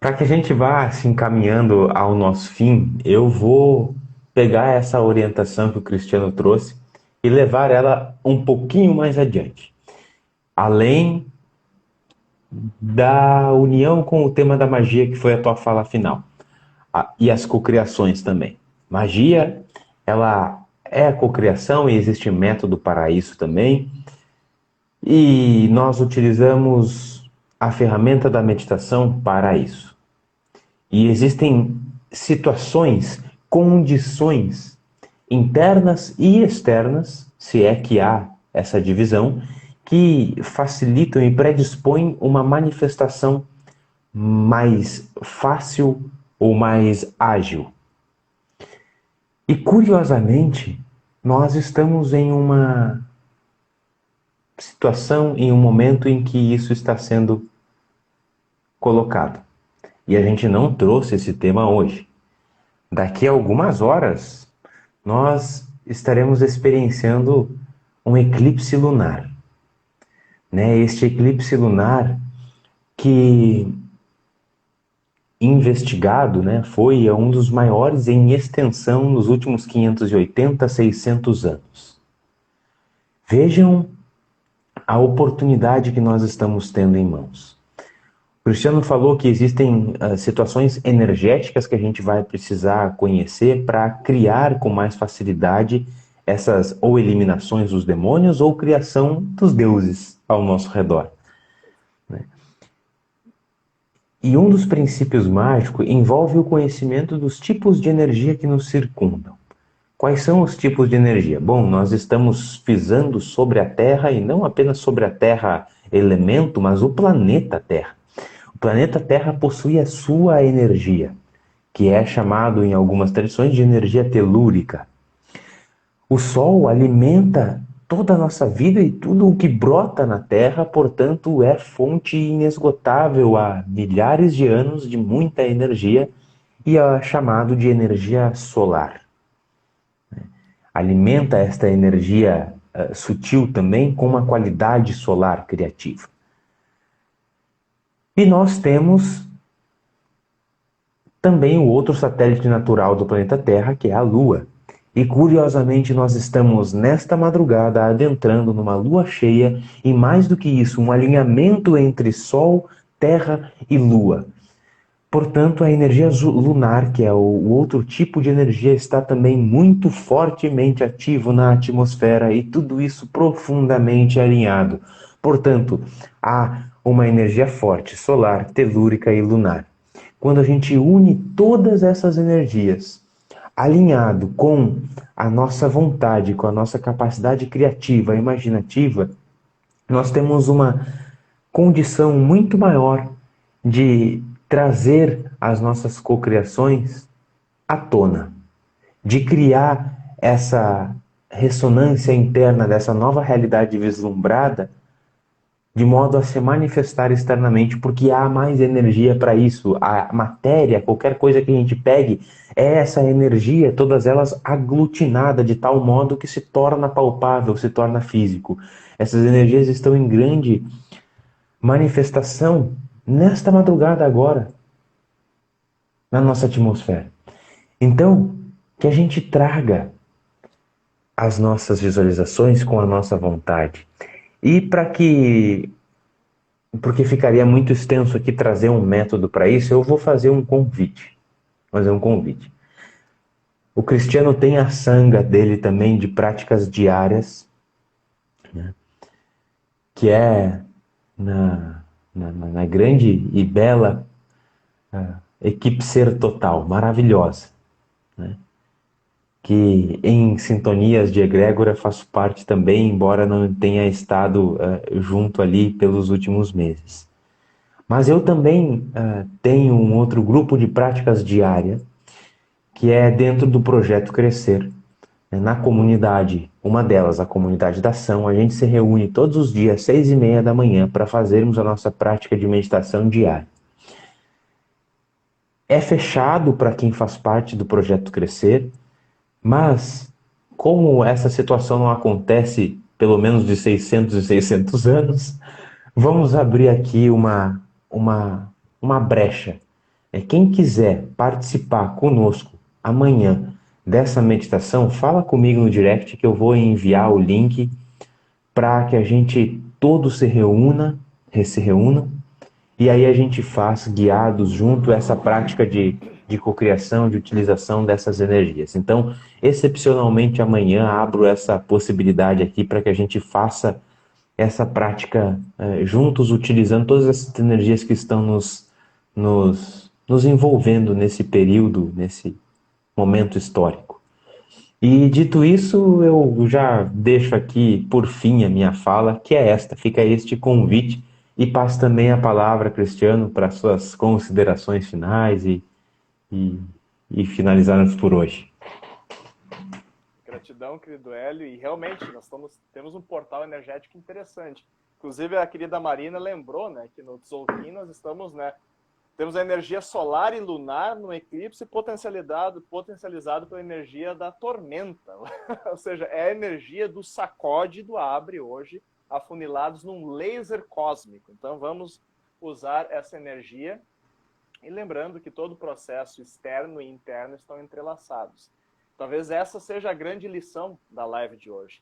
Para que a gente vá se encaminhando ao nosso fim, eu vou pegar essa orientação que o Cristiano trouxe e levar ela um pouquinho mais adiante. Além da união com o tema da magia, que foi a tua fala final. E as cocriações também. Magia, ela é a cocriação e existe método para isso também. E nós utilizamos a ferramenta da meditação para isso. E existem situações, condições internas e externas, se é que há essa divisão, que facilitam e predispõem uma manifestação mais fácil ou mais ágil. E curiosamente, nós estamos em uma situação, em um momento em que isso está sendo colocado. E a gente não trouxe esse tema hoje. Daqui a algumas horas, nós estaremos experienciando um eclipse lunar. Este eclipse lunar que, investigado, foi um dos maiores em extensão nos últimos 580, 600 anos. Vejam a oportunidade que nós estamos tendo em mãos. O Cristiano falou que existem situações energéticas que a gente vai precisar conhecer para criar com mais facilidade essas ou eliminações dos demônios ou criação dos deuses ao nosso redor. E um dos princípios mágicos envolve o conhecimento dos tipos de energia que nos circundam. Quais são os tipos de energia? Bom, nós estamos pisando sobre a Terra, e não apenas sobre a Terra elemento, mas o planeta Terra. O planeta Terra possui a sua energia, que é chamado em algumas tradições de energia telúrica. O Sol alimenta toda a nossa vida e tudo o que brota na Terra, portanto, é fonte inesgotável há milhares de anos de muita energia e é chamado de energia solar. Alimenta esta energia sutil também com uma qualidade solar criativa. E nós temos também o outro satélite natural do planeta Terra, que é a Lua. E curiosamente nós estamos nesta madrugada adentrando numa lua cheia e mais do que isso, um alinhamento entre Sol, Terra e Lua. Portanto, a energia lunar, que é o outro tipo de energia, está também muito fortemente ativo na atmosfera e tudo isso profundamente alinhado. Portanto, há uma energia forte, solar, telúrica e lunar. Quando a gente une todas essas energias, alinhado com a nossa vontade, com a nossa capacidade criativa, imaginativa, nós temos uma condição muito maior de trazer as nossas cocriações à tona, de criar essa ressonância interna dessa nova realidade vislumbrada, de modo a se manifestar externamente, porque há mais energia para isso. A matéria, qualquer coisa que a gente pegue, é essa energia, todas elas aglutinada de tal modo que se torna palpável, se torna físico. Essas energias estão em grande manifestação nesta madrugada agora, na nossa atmosfera. Então, que a gente traga as nossas visualizações com a nossa vontade. E porque ficaria muito extenso aqui trazer um método para isso, eu vou fazer um convite. O Cristiano tem a sanga dele também de práticas diárias, que é na grande e bela equipe Ser Total, maravilhosa, que em sintonias de egrégora faço parte também, embora não tenha estado junto ali pelos últimos meses. Mas eu também tenho um outro grupo de práticas diárias, que é dentro do Projeto Crescer, na comunidade, uma delas, a Comunidade da Ação. A gente se reúne todos os dias, 6h30 da manhã, para fazermos a nossa prática de meditação diária. É fechado para quem faz parte do Projeto Crescer, mas como essa situação não acontece pelo menos de 600 e 600 anos, vamos abrir aqui uma uma brecha. Quem quiser participar conosco amanhã dessa meditação, fala comigo no direct que eu vou enviar o link para que a gente todos se reúna, e aí a gente faz guiados junto essa prática de cocriação, de utilização dessas energias. Então, excepcionalmente amanhã abro essa possibilidade aqui para que a gente faça essa prática juntos, utilizando todas essas energias que estão nos envolvendo nesse período, nesse momento histórico. E dito isso, eu já deixo aqui por fim a minha fala, que é esta, fica este convite, e passo também a palavra, Cristiano, para suas considerações finais e, e finalizarmos por hoje. Gratidão, querido Hélio, e realmente nós temos um portal energético interessante. Inclusive, a querida Marina lembrou, né, que no Tzolk'in nós estamos, né, temos a energia solar e lunar no eclipse potencializado pela energia da tormenta. Ou seja, é a energia do sacode e do abre hoje, afunilados num laser cósmico. Então vamos usar essa energia. E lembrando que todo o processo externo e interno estão entrelaçados. Talvez essa seja a grande lição da live de hoje.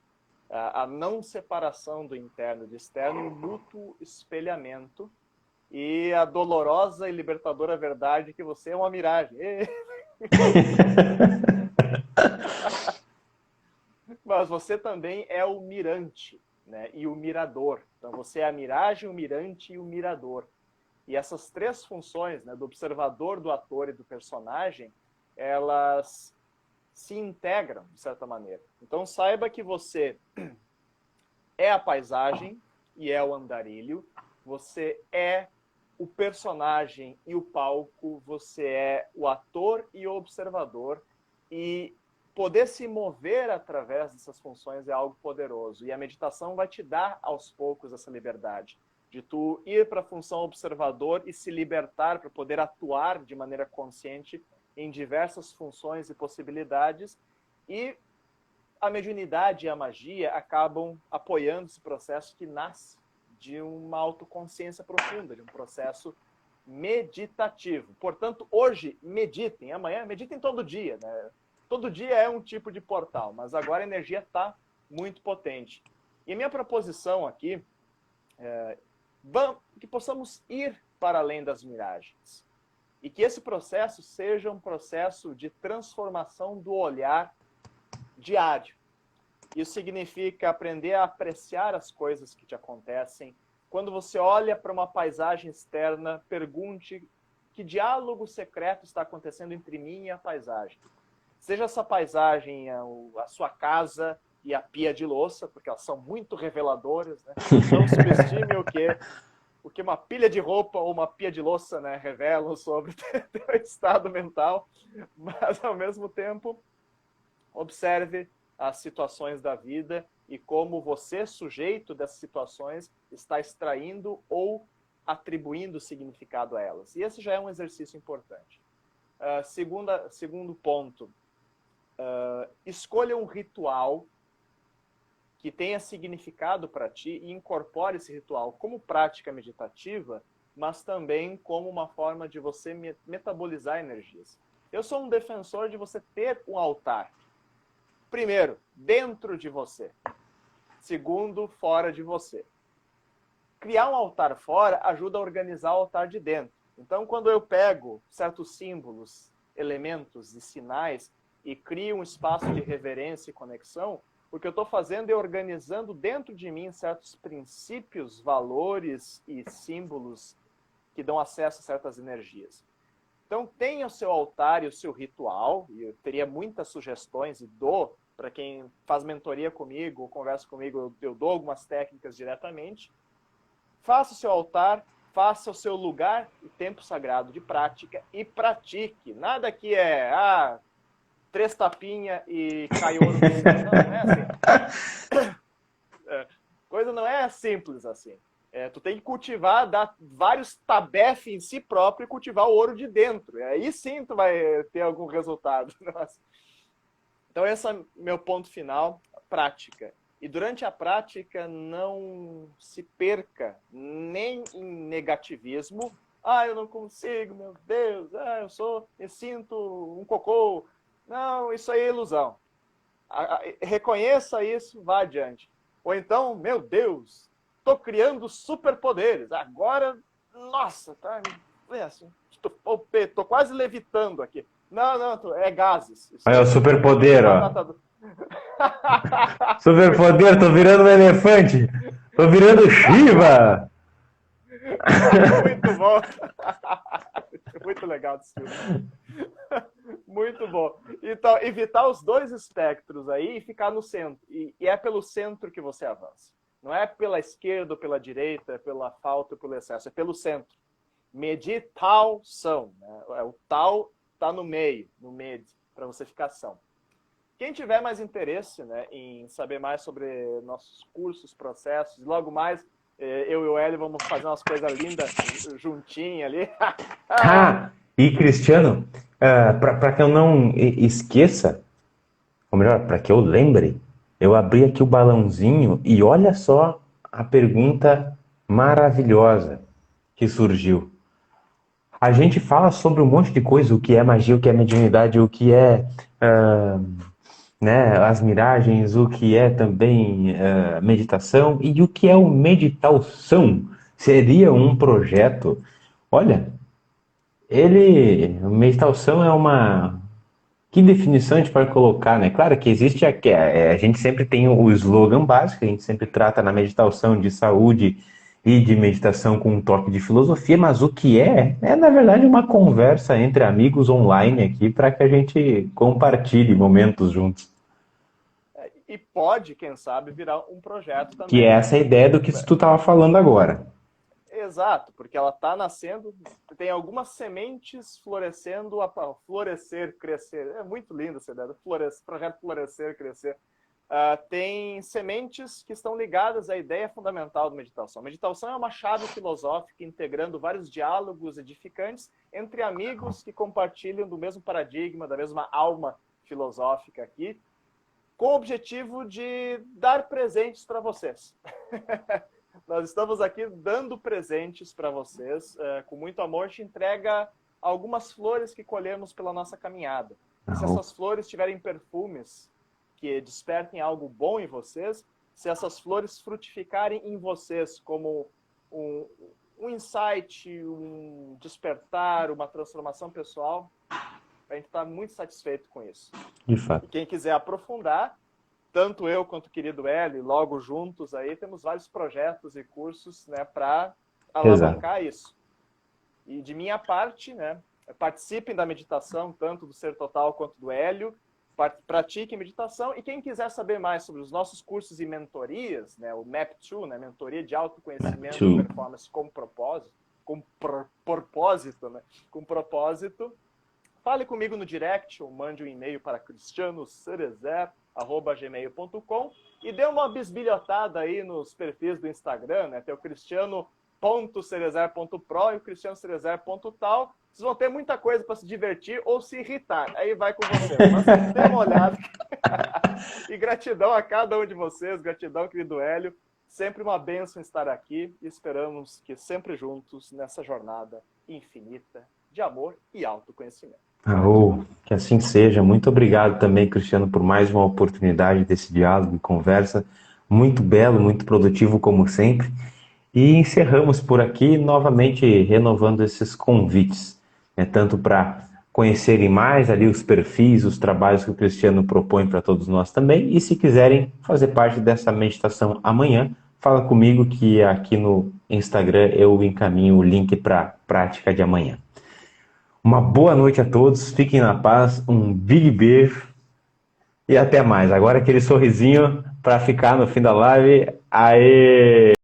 A não separação do interno e do externo, o mútuo espelhamento e a dolorosa e libertadora verdade que você é uma miragem. Mas você também é o mirante, né? E o mirador. Então você é a miragem, o mirante e o mirador. E essas três funções, né, do observador, do ator e do personagem, elas se integram, de certa maneira. Então saiba que você é a paisagem e é o andarilho, você é o personagem e o palco, você é o ator e o observador, e poder se mover através dessas funções é algo poderoso, e a meditação vai te dar aos poucos essa liberdade, de tu ir para a função observador e se libertar para poder atuar de maneira consciente em diversas funções e possibilidades, e a mediunidade e a magia acabam apoiando esse processo que nasce de uma autoconsciência profunda, de um processo meditativo. Portanto, hoje meditem, amanhã meditem todo dia, né? Todo dia é um tipo de portal, mas agora a energia está muito potente. E a minha proposição aqui é que possamos ir para além das miragens. E que esse processo seja um processo de transformação do olhar diário. Isso significa aprender a apreciar as coisas que te acontecem. Quando você olha para uma paisagem externa, pergunte que diálogo secreto está acontecendo entre mim e a paisagem. Seja essa paisagem a sua casa e a pia de louça, porque elas são muito reveladoras, né? Não subestime o que uma pilha de roupa ou uma pia de louça, né, revelam sobre o teu estado mental, mas ao mesmo tempo observe as situações da vida e como você, sujeito dessas situações, está extraindo ou atribuindo significado a elas. E esse já é um exercício importante. Segundo ponto, escolha um ritual que tenha significado para ti e incorpore esse ritual como prática meditativa, mas também como uma forma de você metabolizar energias. Eu sou um defensor de você ter um altar. Primeiro, dentro de você. Segundo, fora de você. Criar um altar fora ajuda a organizar o altar de dentro. Então, quando eu pego certos símbolos, elementos e sinais e crio um espaço de reverência e conexão, o que eu estou fazendo é organizando dentro de mim certos princípios, valores e símbolos que dão acesso a certas energias. Então, tenha o seu altar e o seu ritual, e eu teria muitas sugestões e dou, para quem faz mentoria comigo ou conversa comigo, eu dou algumas técnicas diretamente. Faça o seu altar, faça o seu lugar e tempo sagrado de prática e pratique. Nada que é 3 tapinhas e cai ouro no céu. Não é assim. Coisa não é simples assim. Tu tem que cultivar, dar vários tabefes em si próprio e cultivar o ouro de dentro. Aí sim tu vai ter algum resultado. Então esse é meu ponto final, prática. E durante a prática não se perca nem em negativismo, Eu não consigo, meu Deus, me sinto um cocô. Não, isso aí é ilusão. Reconheça isso, vá adiante. Ou então, meu Deus, estou criando superpoderes. Agora, nossa, tá assim, tô quase levitando aqui. Não, é gases. Olha o superpoder, ó. Superpoder, tô virando um elefante. Tô virando Shiva. Muito bom. Muito legal esse filme. Muito bom. Então, evitar os dois espectros aí e ficar no centro. E é pelo centro que você avança. Não é pela esquerda ou pela direita, pela falta ou pelo excesso. É pelo centro. Meditação. Né? O tal está no meio, no med, para você ficar são. Quem tiver mais interesse, né, em saber mais sobre nossos cursos, processos, e logo mais, eu e o Hélio vamos fazer umas coisas lindas juntinho ali. E Cristiano, para que eu não esqueça, ou melhor, para que eu lembre, eu abri aqui o balãozinho e olha só a pergunta maravilhosa que surgiu. A gente fala sobre um monte de coisa, o que é magia, o que é mediunidade, o que é né, as miragens, o que é também meditação e o que é o meditação. Seria um projeto. Olha, meditação é uma... Que definição a gente pode colocar, né? Claro que existe a gente sempre tem o slogan básico, a gente sempre trata na meditação de saúde e de meditação com um toque de filosofia, mas o que na verdade uma conversa entre amigos online aqui para que a gente compartilhe momentos juntos. E pode, quem sabe, virar um projeto também. Que é essa ideia do que tu estava falando agora. Exato, porque ela está nascendo, tem algumas sementes florescendo, florescer, crescer. É muito lindo essa ideia, projeto florescer, crescer. Tem sementes que estão ligadas à ideia fundamental da meditação. A meditação é uma chave filosófica integrando vários diálogos edificantes entre amigos que compartilham do mesmo paradigma, da mesma alma filosófica aqui, com o objetivo de dar presentes para vocês. Nós estamos aqui dando presentes para vocês, com muito amor. A gente entrega algumas flores que colhemos pela nossa caminhada. E se essas flores tiverem perfumes que despertem algo bom em vocês, se essas flores frutificarem em vocês como um insight, um despertar, uma transformação pessoal, a gente está muito satisfeito com isso. De fato. E quem quiser aprofundar, tanto eu quanto o querido Hélio, logo juntos aí, temos vários projetos e cursos, né, para alavancar isso. E de minha parte, né, participem da meditação, tanto do Ser Total quanto do Hélio, pratiquem meditação, e quem quiser saber mais sobre os nossos cursos e mentorias, né, o MAP2, né, Mentoria de Autoconhecimento e Performance com propósito, fale comigo no direct ou mande um e-mail para cristianocerezer@gmail.com e dê uma bisbilhotada aí nos perfis do Instagram, né? Tem o cristiano.cerezer.pro e o cristianocerezer.tal. Vocês vão ter muita coisa para se divertir ou se irritar. Aí vai com vocês. Mas dê uma olhada. E gratidão a cada um de vocês. Gratidão, querido Hélio. Sempre uma bênção estar aqui. E esperamos que sempre juntos nessa jornada infinita de amor e autoconhecimento. Que assim seja. Muito obrigado também, Cristiano, por mais uma oportunidade desse diálogo e conversa. Muito belo, muito produtivo, como sempre. E encerramos por aqui, novamente renovando esses convites, né, tanto para conhecerem mais ali os perfis, os trabalhos que o Cristiano propõe para todos nós também. E se quiserem fazer parte dessa meditação amanhã, fala comigo que aqui no Instagram eu encaminho o link para a prática de amanhã. Uma boa noite a todos, fiquem na paz, um big beijo e até mais. Agora aquele sorrisinho para ficar no fim da live. Aê!